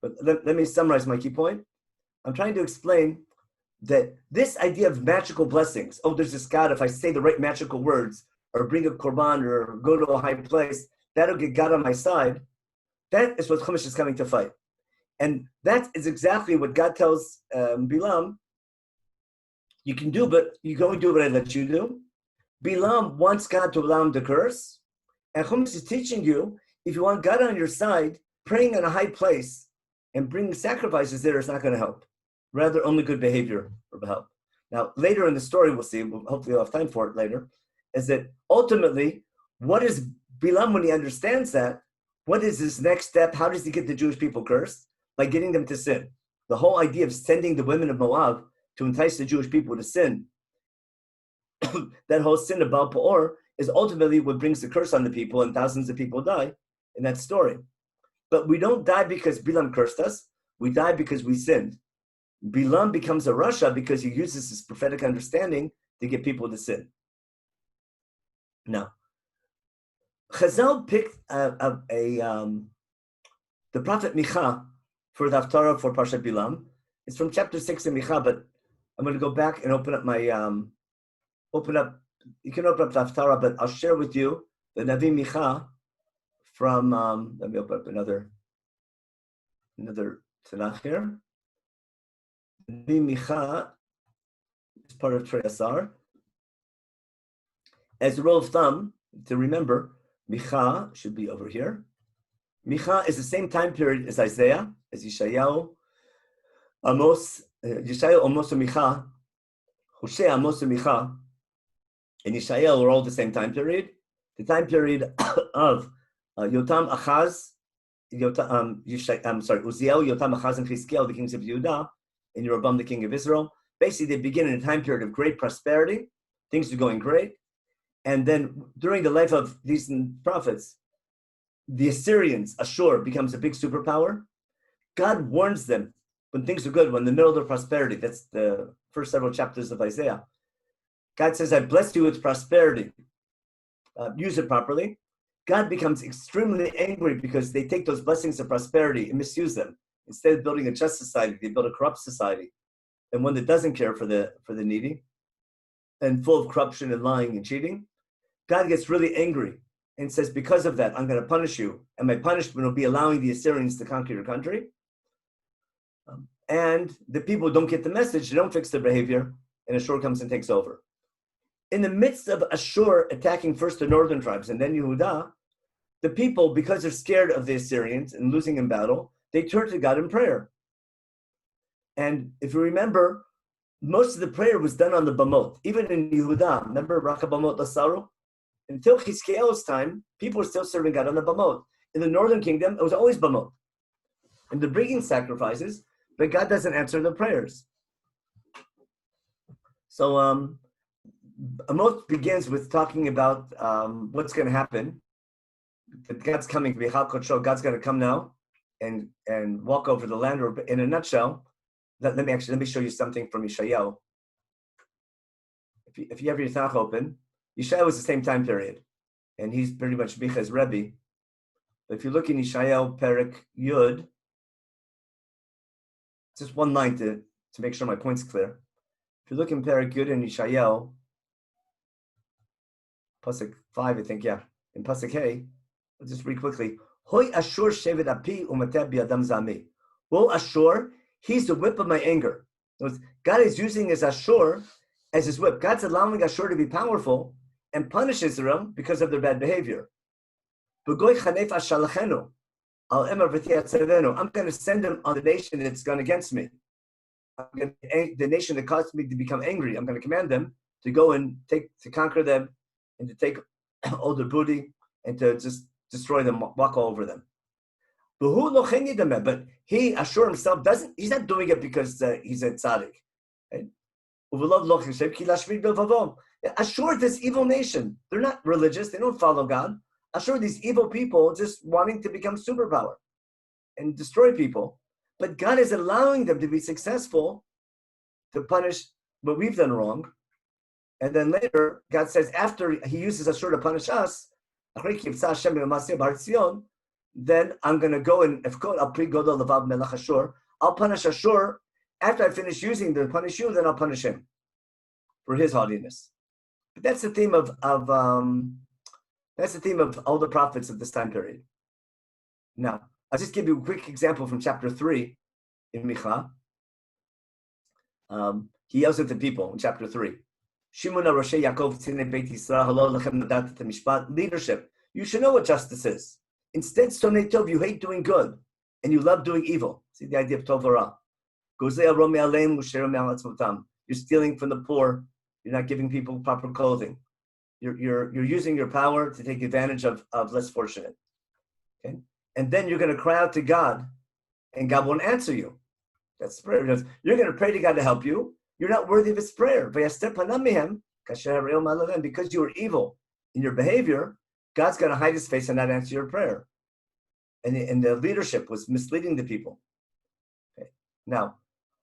But let me summarize my key point. I'm trying to explain that this idea of magical blessings, there's this God, if I say the right magical words, or bring a korban, or go to a high place, that'll get God on my side. That is what Chumash is coming to fight. And that is exactly what God tells Bilam, you can do, but you go and do what I let you do. Bilam wants God to allow him to curse. And Chumash is teaching you, if you want God on your side, praying in a high place and bringing sacrifices there is not going to help. Rather, only good behavior will help. Now, later in the story, we'll see, hopefully we'll have time for it later, is that ultimately, what is Bilam when he understands that? What is his next step? How does he get the Jewish people cursed? By getting them to sin. The whole idea of sending the women of Moab to entice the Jewish people to sin, that whole sin of Baal Peor is ultimately what brings the curse on the people, and thousands of people die in that story. But we don't die because Bilam cursed us. We die because we sinned. Bilam becomes a Rasha because he uses his prophetic understanding to get people to sin. Now, Chazal picked the prophet Micha for the Haftarah for Parashat Bilam. It's from chapter 6 in Micha, but I'm going to go back and open up my, you can open up the Haftarah, but I'll share with you the Navi Micha from, let me open up another Tanakh here. Navi Micha is part of Trei Asar. As a rule of thumb, to remember, Micha should be over here. Micha is the same time period as Isaiah, as Yeshayahu, Amos, Yeshayahu, Amos, and Micha, Hosea, Amos, and Micha, and Yeshayahu are all the same time period. The time period of Yotam, Achaz, Uziel, Yotam, Achaz, and Chizkiel, the kings of Judah, and Yeroboam, the king of Israel. Basically, they begin in a time period of great prosperity. Things are going great. And then during the life of these prophets, the Assyrians, Ashur, becomes a big superpower. God warns them when things are good, when in the middle of their prosperity. That's the first several chapters of Isaiah. God says, I bless you with prosperity. Use it properly. God becomes extremely angry because they take those blessings of prosperity and misuse them. Instead of building a just society, they build a corrupt society, and one that doesn't care for the needy and full of corruption and lying and cheating. God gets really angry and says, because of that, I'm going to punish you. And my punishment will be allowing the Assyrians to conquer your country. And the people don't get the message, they don't fix their behavior, and Ashur comes and takes over. In the midst of Ashur attacking first the northern tribes and then Yehudah, the people, because they're scared of the Assyrians and losing in battle, they turn to God in prayer. And if you remember, most of the prayer was done on the Bamot. Even in Yehudah, remember Raka Bamot Lasaru? Until Chizkiel's time, people were still serving God on the Bamot. In the northern kingdom, it was always Bamot. And they're bringing sacrifices, but God doesn't answer their prayers. So Amos begins with talking about what's going to happen. That God's coming, God's going to come now and walk over the land. Or in a nutshell, let me show you something from Yeshayahu. If you have your Tanakh open, Yeshayahu was the same time period, and he's pretty much Micha's Rebbe. But if you look in Yeshayahu Perek Yud, just one line to make sure my point's clear. If you look in Perek Yud in Yeshayahu, Pasuk 5, I think, yeah, in Pasuk Hey, I'll just read quickly. Hoy Ashur shevet api umateh biadam zami. Woe Ashur, he's the whip of my anger. God is using his Ashur as his whip. God's allowing Ashur to be powerful and punish Israel because of their bad behavior. I'm going to send him on the nation that's gone against me. The nation that caused me to become angry. I'm going to command them to go and to conquer them and to take all their booty and to just destroy them, walk all over them. But he, Ashur himself, he's not doing it because he's a tzaddik. Right? Ashur, this evil nation, they're not religious, they don't follow God. Ashur, these evil people just wanting to become superpower and destroy people. But God is allowing them to be successful to punish what we've done wrong. And then later, God says, after he uses Ashur to punish us, then I'm going to go and I'll punish Ashur. After I finish using to punish you, then I'll punish him for his haughtiness. But that's the theme of all the prophets of this time period. Now, I'll just give you a quick example from chapter 3 in Micha. He yells at the people in chapter 3. Leadership. You should know what justice is. Instead, Sonei Tov, you hate doing good, and you love doing evil. See the idea of Tov Hara. You're stealing from the poor. You're not giving people proper clothing. You're using your power to take advantage of less fortunate. Okay? And then you're going to cry out to God, and God won't answer you. That's prayer. You're going to pray to God to help you. You're not worthy of his prayer. Because you are evil in your behavior, God's going to hide his face and not answer your prayer. And the leadership was misleading the people. Okay. Now,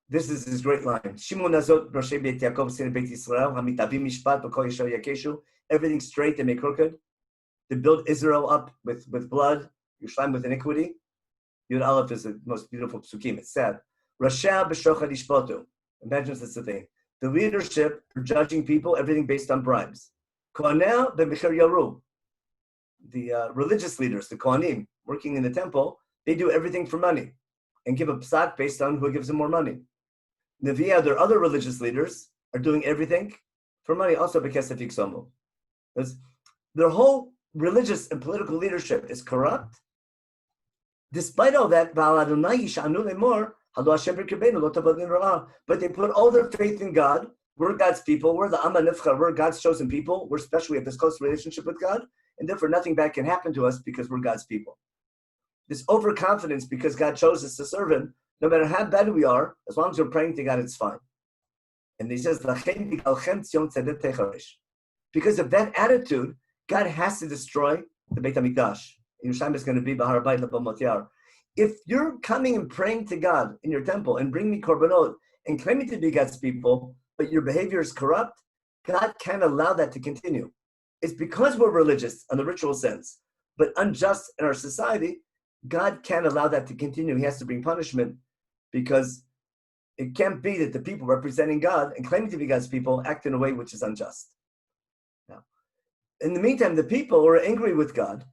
this is his great line. Everything straight they make crooked. To build Israel up with blood, Yerushalayim with iniquity. Yud Aleph is the most beautiful psukim. It's sad. Rasha b'shochad yishpotu. Imagine that's the thing. The leadership are judging people, everything based on bribes. Kohanel b'mechir yaru. The religious leaders, the Kohanim, working in the temple, they do everything for money and give a psak based on who gives them more money. Nevi'ah, their other religious leaders, are doing everything for money, also b'kesef yiksomu. Their whole religious and political leadership is corrupt. Despite all that, but they put all their faith in God. We're God's people. We're the Amma Nifcha. We're God's chosen people. We're special. We have this close relationship with God, and therefore nothing bad can happen to us because we're God's people. This overconfidence because God chose us to serve him, no matter how bad we are, as long as we're praying to God, it's fine. And he says, because of that attitude, God has to destroy the Beit HaMikdash. Yerushalayim is going to be Bahar Bayit L'Bamot Yar. If you're coming and praying to God in your temple and bring me korbanot and claiming to be God's people, but your behavior is corrupt, God can't allow that to continue. It's because we're religious in the ritual sense, but unjust in our society, God can't allow that to continue. He has to bring punishment because it can't be that the people representing God and claiming to be God's people act in a way which is unjust. Now, in the meantime, the people are angry with God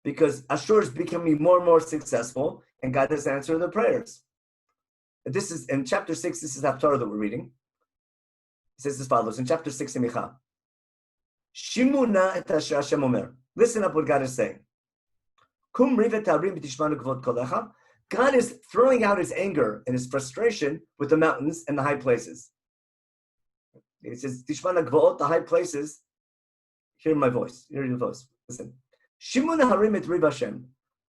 because Ashur is becoming more and more successful, and God doesn't answer their prayers. This is in chapter 6, this is Haftarah that we're reading. It says as follows, in chapter 6 in Micha. Shimuna et asher Hashem omer. Listen up what God is saying. Kum rivet tarim b'tishmanu kavod kolecha. God is throwing out his anger and his frustration with the mountains and the high places. It says, Tishmana gvaot, the high places, hear my voice, hear your voice. Listen. Shimuna harim et riv Hashem.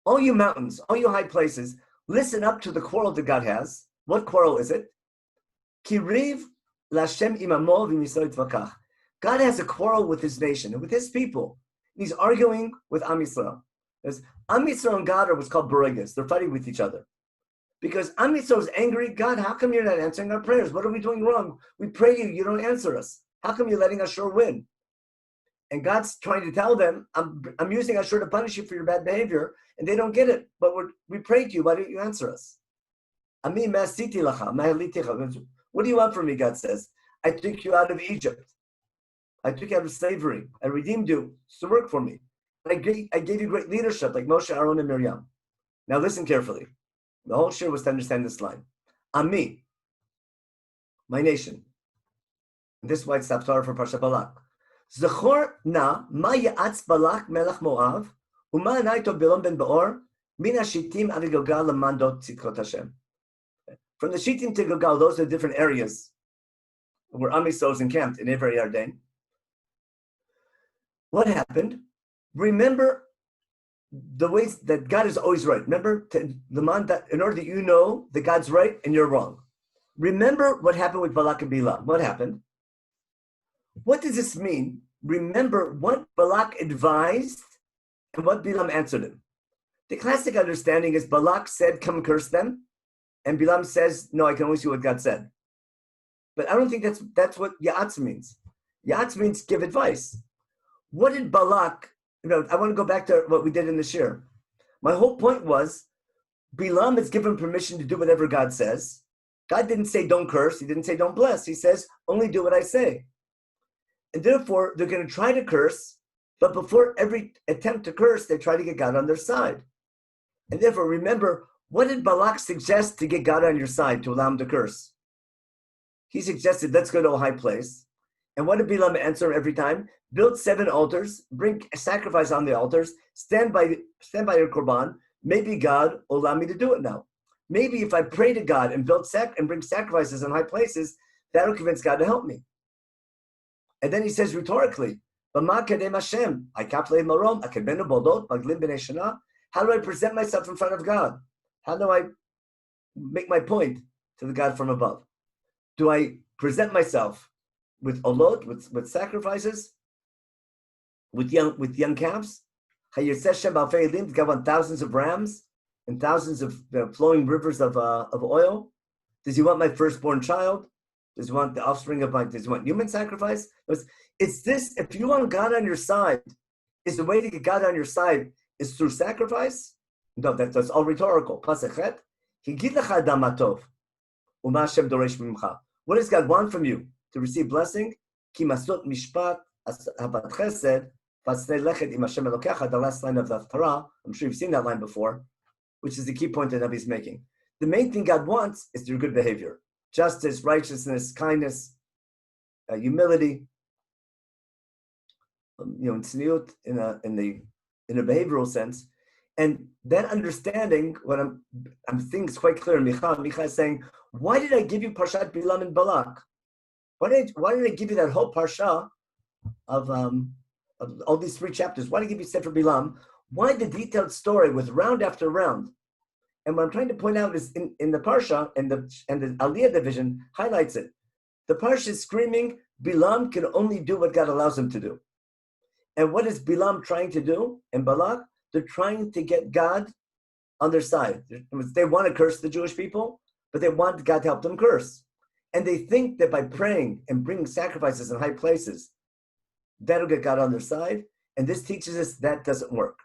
All you mountains, all you high places, listen up to the quarrel that God has. What quarrel is it? Ki riv l'Hashem imamo v'misoi tvakach. God has a quarrel with his nation and with his people. He's arguing with Am Yisrael. There's Am Yisrael and God are what's called beregas. They're fighting with each other. Because Am Yisrael is angry. God, how come you're not answering our prayers? What are we doing wrong? We pray to you, you don't answer us. How come you're letting Ashur win? And God's trying to tell them, I'm using Ashur to punish you for your bad behavior, and they don't get it. But we prayed to you. Why don't you answer us? What do you want from me, God says? I took you out of Egypt. I took you out of slavery. I redeemed you to work for me. I gave you great leadership like Moshe, Aaron, and Miriam. Now listen carefully. The whole shir was to understand this line. Ami, my nation. And this is why it's Haftarah for Parashat Balak. Zechor na ma ya'atz Balak melech Moav u'ma anaito Bilaam ben Beor min ha-shittim ad Gilgal lemandot tzidkot Hashem. From the Shittim to Gilgal, those are the different areas where Am Yisrael is encamped in Ever Yarden. What happened? Remember the ways that God is always right. Remember the man that in order that you know that God's right and you're wrong. Remember what happened with Balak and Bilam. What happened? What does this mean? Remember what Balak advised and what Bilam answered him. The classic understanding is Balak said, come curse them. And Bilam says, no, I can only see what God said. But I don't think that's what Ya'atz means. Yatz means give advice. What did Balak, I want to go back to what we did in the shir. My whole point was, Bilam is given permission to do whatever God says. God didn't say don't curse. He didn't say don't bless. He says only do what I say. And therefore, they're going to try to curse, but before every attempt to curse, they try to get God on their side. And therefore, remember, what did Balak suggest to get God on your side, to allow him to curse? He suggested, let's go to a high place. And what did Bilam answer every time? Build 7 altars, bring a sacrifice on the altars, stand by your korban. Maybe God will allow me to do it now. Maybe if I pray to God and bring sacrifices in high places, that'll convince God to help me. And then he says rhetorically, how do I present myself in front of God? How do I make my point to the God from above? Do I present myself with olot, with sacrifices, with young calves? God want thousands of rams and thousands of flowing rivers of oil? Does he want my firstborn child? Does he want the offspring of does he want human sacrifice? It's this, if you want God on your side, is the way to get God on your side is through sacrifice? No, that's all rhetorical. What does God want from you? To receive blessing? The last line of the Torah, I'm sure you've seen that line before, which is the key point that Nabi's making. The main thing God wants is through good behavior. Justice, righteousness, kindness, humility, in tzniut, in a behavioral sense. And that understanding, what I'm thinking is quite clear. Micha is saying, why did I give you Parashat Bilam and Balak? Why did I give you that whole parsha of all these 3 chapters? Why did I give you Sefer Bilam? Why the detailed story with round after round? And what I'm trying to point out is in the parsha and the Aliyah division highlights it. The parsha is screaming, Bilam can only do what God allows him to do. And what is Bilam trying to do? And Balak, they're trying to get God on their side. They want to curse the Jewish people, but they want God to help them curse. And they think that by praying and bringing sacrifices in high places, that'll get God on their side. And this teaches us that doesn't work.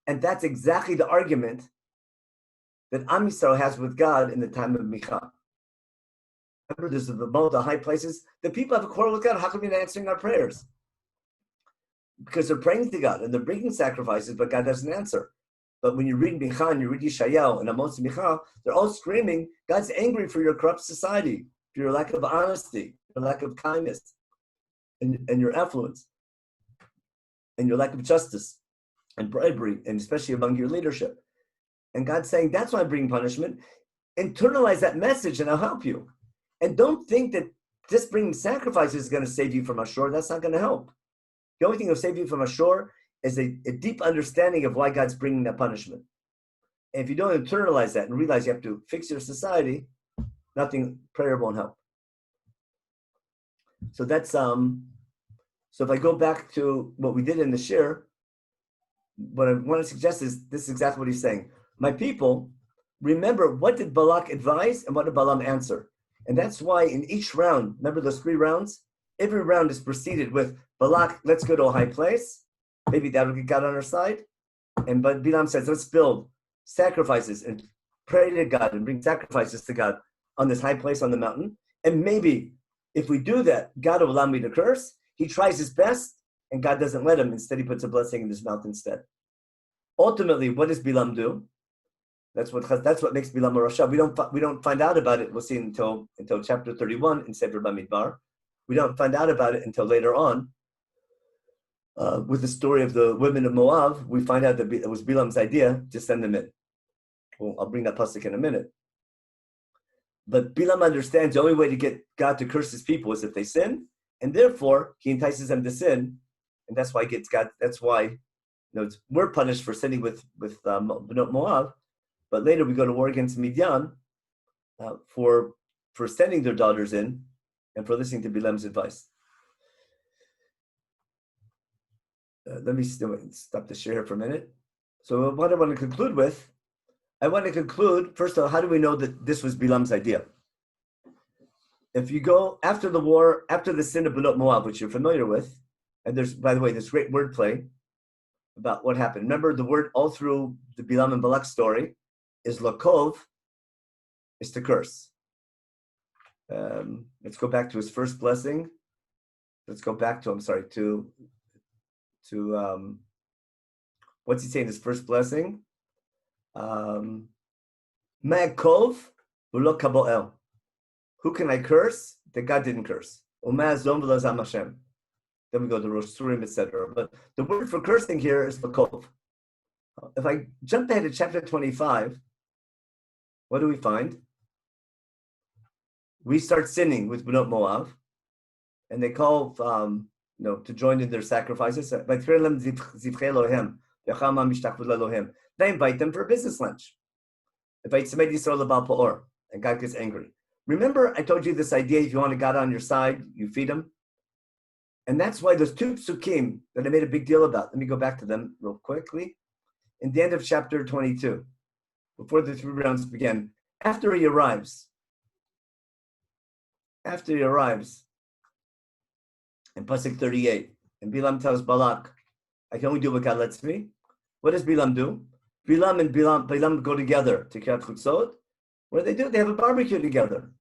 And that's exactly the argument that Am Yisrael has with God in the time of Micha. Remember, there's the high places. The people have a quarrel with God. How come you're not answering our prayers? Because they're praying to God and they're bringing sacrifices, but God doesn't answer. But when you read Micha and you read Yeshayahu and Amos and Micha, they're all screaming, God's angry for your corrupt society, for your lack of honesty, your lack of kindness, and your affluence, and your lack of justice and bribery, and especially among your leadership. And God's saying, that's why I'm bringing punishment. Internalize that message and I'll help you. And don't think that just bringing sacrifices is going to save you from Ashur. That's not going to help. The only thing that will save you from Ashur is a deep understanding of why God's bringing that punishment. And if you don't internalize that and realize you have to fix your society, prayer won't help. So that's so if I go back to what we did in the shir, what I want to suggest is this is exactly what he's saying. My people, remember, what did Balak advise and what did Balaam answer? And that's why in each round, remember those 3 rounds? Every round is preceded with Balak, let's go to a high place. Maybe that'll get God on our side. But Bilam says, let's build sacrifices and pray to God and bring sacrifices to God on this high place on the mountain. And maybe if we do that, God will allow me to curse. He tries his best and God doesn't let him. Instead, he puts a blessing in his mouth instead. Ultimately, what does Bilam do? That's what makes Bilam a Rasha. We don't find out about it. We'll see until chapter 31 in Sefer Bamidbar. We don't find out about it until later on. With the story of the women of Moab, we find out that it was Bilam's idea to send them in. Well, I'll bring that pasuk in a minute. But Bilam understands the only way to get God to curse his people is if they sin, and therefore he entices them to sin, and that's why he gets God. That's why we're punished for sinning with Moab, but later we go to war against Midian for sending their daughters in and for listening to Bilam's advice. Let me stop the share here for a minute. So what I want to conclude with, first of all, how do we know that this was Bilam's idea? if you go after the war, after the sin of Benot Moab, which you're familiar with, and there's, by the way, this great wordplay about what happened. Remember, the word all through the Bilaam and Balak story is lakov, is to curse. Let's go back to his first blessing. Let's go back to, what's he saying, his first blessing? Ma'akov v'lo kaboel. Who can I curse? That God didn't curse. Uma'azom v'lo zam Hashem. Then we go to Rosh Surim, etc. But the word for cursing here is lakov. If I jump ahead to chapter 25, what do we find? We start sinning with Benot Moab, and they call to join in their sacrifices. They invite them for a business lunch. And God gets angry. Remember, I told you this idea: if you want God on your side, you feed him. And that's why those two psukim that I made a big deal about. Let me go back to them real quickly. In the end of chapter 22, before the 3 rounds begin, after he arrives, in Pasuk 38, and Bilam tells Balak, I can only do what God lets me. What does Bilam do? Bilam go together to Kiryat Chutzot. What do? They have a barbecue together.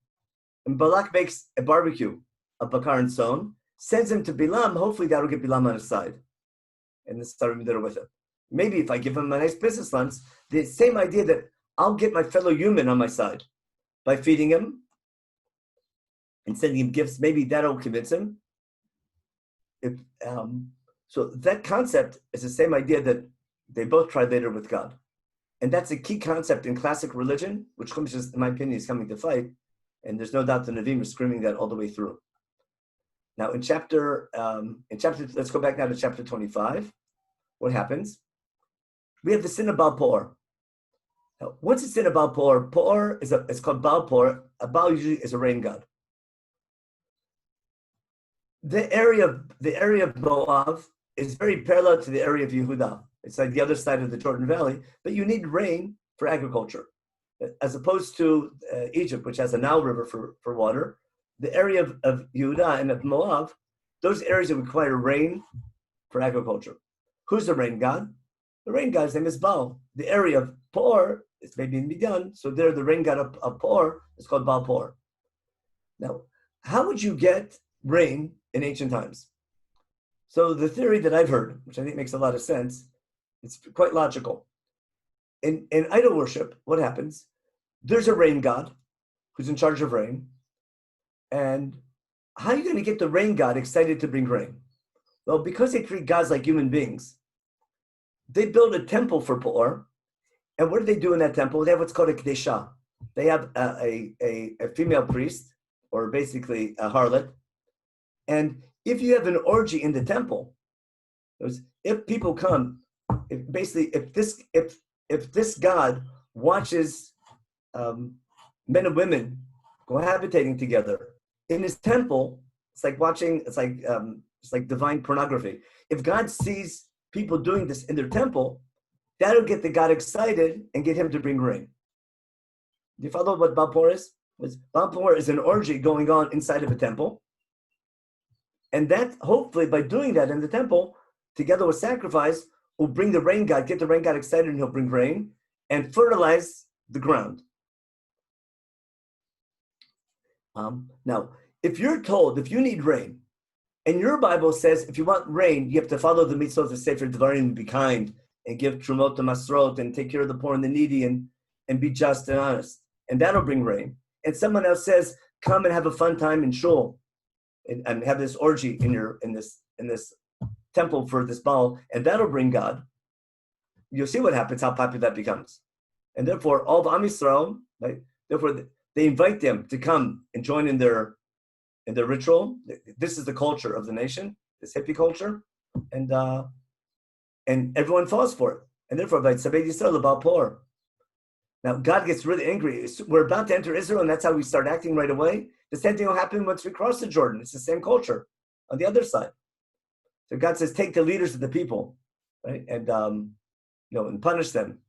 And Balak makes a barbecue of bakar and son, sends him to Bilam. Hopefully that'll get Bilam on his side. And this started there with him. Maybe if I give him a nice business lunch, the same idea that I'll get my fellow human on my side by feeding him and sending him gifts. Maybe that'll convince him. So that concept is the same idea that they both tried later with God. And that's a key concept in classic religion, which Chumash, in my opinion, is coming to fight. And there's no doubt the Nevi'im are screaming that all the way through. Now, in chapter, let's go back now to chapter 25. What happens? We have the sin of Baal Peor. Now, what's the sin of Baal Peor? Peor it's called Baal Peor. A Baal usually is a rain god. The area of Moab is very parallel to the area of Yehuda. It's like the other side of the Jordan Valley, but you need rain for agriculture. As opposed to Egypt, which has a Nile River for water, the area of Yehuda and of Moab, those areas that require rain for agriculture. Who's the rain god? The rain god's name is Baal. The area of Peor is maybe in Midian, so there the rain god of Peor is called Baal Peor. Now, how would you get rain in ancient times? So the theory that I've heard, which I think makes a lot of sense, it's quite logical. In idol worship, what happens? There's a rain god who's in charge of rain. And how are you going to get the rain god excited to bring rain? Well, because they treat gods like human beings, they build a temple for Peor. And what do they do in that temple? They have what's called a Kedeshah. They have a female priest, or basically a harlot. And if you have an orgy in the temple, if people come, if this god watches men and women cohabitating together in his temple, it's like divine pornography. If God sees people doing this in their temple, that'll get the God excited and get him to bring rain. Do you follow what Baal Peor is? Baal Peor is an orgy going on inside of a temple. And that, hopefully, by doing that in the temple, together with sacrifice, will bring the rain god, get the rain god excited, and he'll bring rain and fertilize the ground. Now, if you're told, if you need rain, and your Bible says if you want rain, you have to follow the mitzvot of Sefer Devarim and be kind and give trumot to masrot and take care of the poor and the needy and be just and honest, and that'll bring rain. And someone else says, come and have a fun time in shul and have this orgy in this temple for this Baal, and that'll bring God. You'll see what happens, how popular that becomes. And therefore, all of Am Yisrael, right? Therefore, they invite them to come and join in their ritual. This is the culture of the nation, this hippie culture, and everyone falls for it. And therefore, by Tzabed Yisrael about Peor. Now, God gets really angry. We're about to enter Israel, and that's how we start acting right away. The same thing will happen once we cross the Jordan. It's the same culture on the other side. So God says, take the leaders of the people, right, and and punish them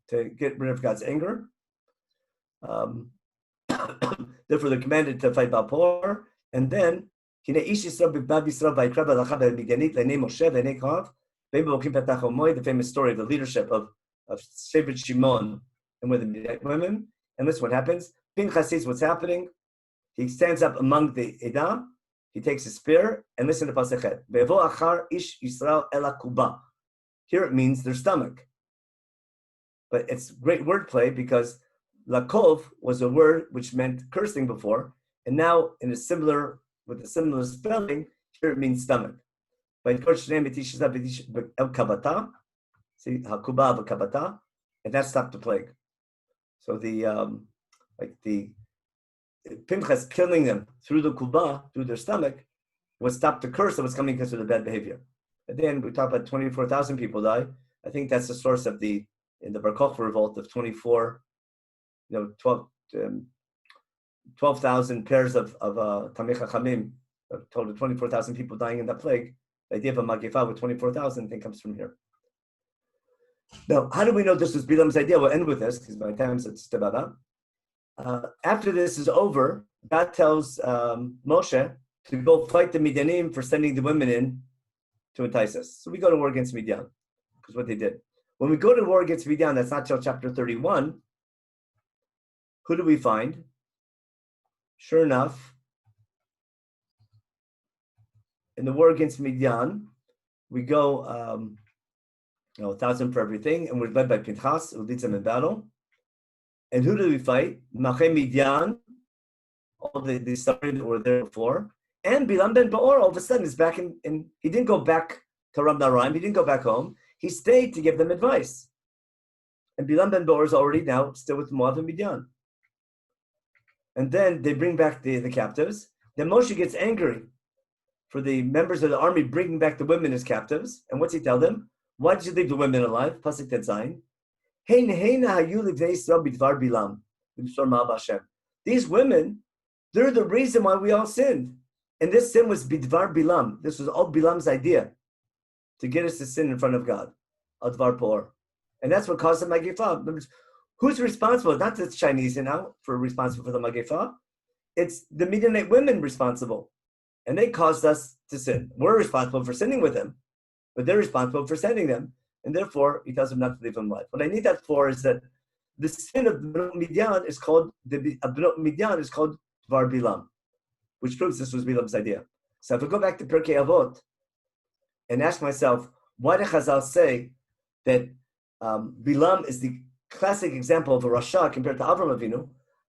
to get rid of God's anger. Therefore, they're commanded to fight Balpor. And then, the famous story of the leadership of Shevet Shimon and with the women. And listen what happens. Pinchas sees what's happening. He stands up among the Edah. He takes a spear, and listen to Pasachet. Ve'vo achar ish Yisrael ela kuba. Here it means their stomach. But it's great wordplay because lakov was a word which meant cursing before, and now with a similar spelling, here it means stomach. By see hakuba v'kabata, and that stopped the plague. So the Pinchas killing them through the kuba, through their stomach, was stopped the curse that was coming because of the bad behavior. At the end, we talk about 24,000 people die. I think that's the source of in the Bar Kokhba revolt of 12,000 pairs of Tamei Chachamim, total 24,000 people dying in that plague. The idea of a Magifa with 24,000, I think, comes from here. Now, how do we know this was Bilam's idea? We'll end with this, because by the time it's Tebara. After this is over, God tells Moshe to go fight the Midianim for sending the women in to entice us. So we go to war against Midian, because what they did. When we go to war against Midian, that's not till chapter 31. Who do we find? Sure enough, in the war against Midian, we go 1,000 for everything, and we're led by Pinchas, who leads them in battle. And who do we fight? Machem Midian, all the stories that were there before. And Bilam ben Baor, all of a sudden, is back in he didn't go back to Ram Naraim, he didn't go back home. He stayed to give them advice. And Bilam ben Baor is already now still with Moab and Midian. And then they bring back the captives. Then Moshe gets angry for the members of the army bringing back the women as captives. And what's he tell them? Why did you leave the women alive? Pasuk Tetzayin. These women, they're the reason why we all sinned. And this sin was bidvar Bilam. This was all Bilam's idea to get us to sin in front of God. Advar Por. And that's what caused the Magifa. Who's responsible? Not the Chinese responsible for the Magifa. It's the Midianite women responsible. And they caused us to sin. We're responsible for sinning with them, but they're responsible for sending them. And therefore, he tells them not to leave them alive. What I need that for is that the sin of Midian is called Dvar Bilam, which proves this was Bilam's idea. So if I go back to Pirkei Avot and ask myself, why did Chazal say that Bilam is the classic example of a Rasha compared to Avram Avinu?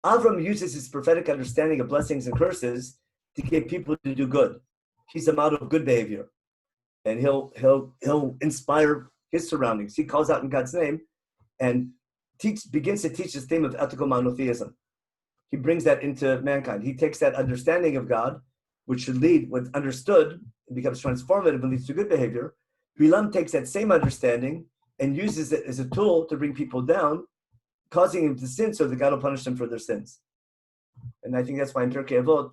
Avram uses his prophetic understanding of blessings and curses to get people to do good. He's a model of good behavior, and he'll inspire his surroundings. He calls out in God's name and begins to teach this theme of ethical monotheism. He brings that into mankind. He takes that understanding of God, which should lead, when understood, it becomes transformative and leads to good behavior. Bilam takes that same understanding and uses it as a tool to bring people down, causing them to sin so that God will punish them for their sins. And I think that's why in Pirkei Avot,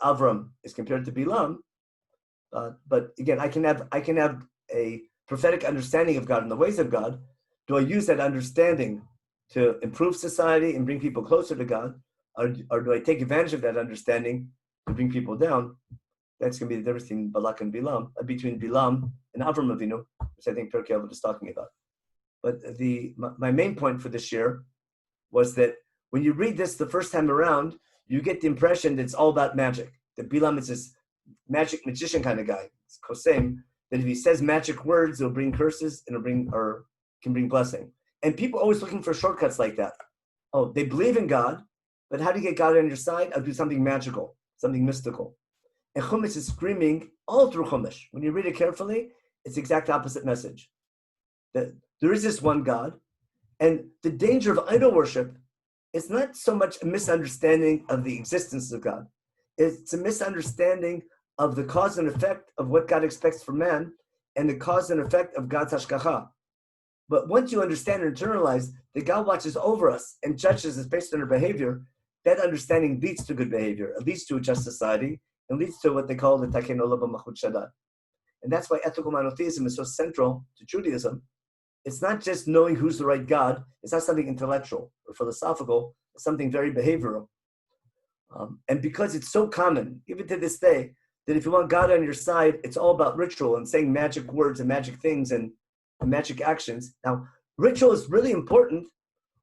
Avram is compared to Bilam. But again, I can have a prophetic understanding of God and the ways of God. Do I use that understanding to improve society and bring people closer to God? Or do I take advantage of that understanding to bring people down? That's going to be the difference between Balak and Bilam, between Bilam and Avram Avinu, which I think Pirkei Avot is talking about. But my main point for this year was that when you read this the first time around, you get the impression that it's all about magic. That Bilam is this magician kind of guy. It's Kosem, that if he says magic words, it'll bring curses and can bring blessing. And people are always looking for shortcuts like that. Oh, they believe in God, but how do you get God on your side? I'll do something magical, something mystical. And Chumash is screaming all through Chumash. When you read it carefully, it's the exact opposite message. That there is this one God, and the danger of idol worship is not so much a misunderstanding of the existence of God. It's a misunderstanding of the cause and effect of what God expects from man and the cause and effect of God's hashgacha. But once you understand and internalize that God watches over us and judges us based on our behavior, that understanding leads to good behavior. It leads to a just society and leads to what they call the taken olam b'malchut shaddai. And that's why ethical monotheism is so central to Judaism. It's not just knowing who's the right God. It's not something intellectual or philosophical. It's something very behavioral. And because it's so common, even to this day, that if you want God on your side, it's all about ritual and saying magic words and magic things and magic actions. Now, ritual is really important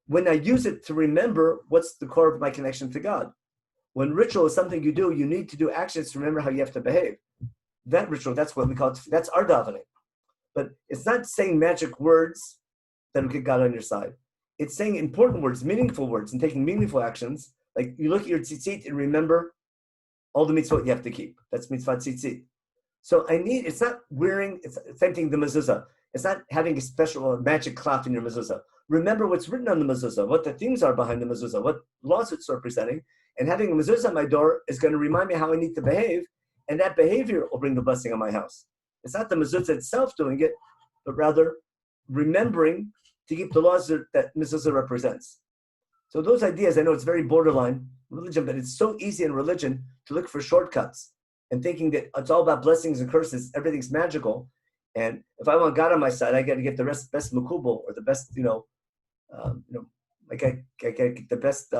when I use it to remember what's the core of my connection to God. When ritual is something you do, you need to do actions to remember how you have to behave. That ritual, that's what we call it, that's our davening. But it's not saying magic words that will get God on your side. It's saying important words, meaningful words, and taking meaningful actions. Like you look at your tzitzit and remember all the mitzvot you have to keep. That's mitzvah tzitzit. So it's not wearing, it's the same thing, the mezuzah. It's not having a special magic cloth in your mezuzah. Remember what's written on the mezuzah, what the things are behind the mezuzah, what laws it's representing. And having a mezuzah on my door is going to remind me how I need to behave, and that behavior will bring the blessing on my house. It's not the mezuzah itself doing it, but rather remembering to keep the laws that mezuzah represents. So those ideas, I know it's very borderline religion, but it's so easy in religion to look for shortcuts and thinking that it's all about blessings and curses, everything's magical. And if I want God on my side, I got to get the best makubal or the best, like I get the best,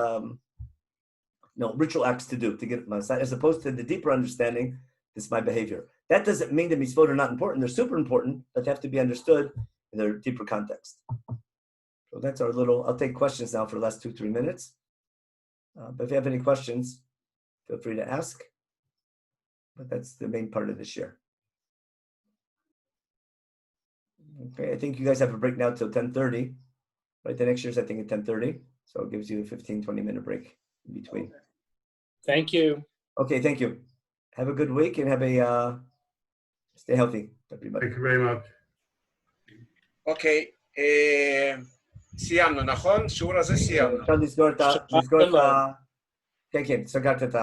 ritual acts to do to get my side, as opposed to the deeper understanding, this is my behavior. That doesn't mean that mitzvot are not important. They're super important, but they have to be understood in their deeper context. So that's our I'll take questions now for the last 2-3 minutes. But if you have any questions, feel free to ask. But that's the main part of this year. Okay, I think you guys have a break now till 10:30. Right, the next year's I think at 10:30. So it gives you a 15-20 minute break in between. Thank you. Okay, thank you. Have a good week and have stay healthy, everybody. Thank you very much. אוקיי, סיימנו, נכון? שיעור הזה סיימנו. אפשר לסגור את כן, סגרת את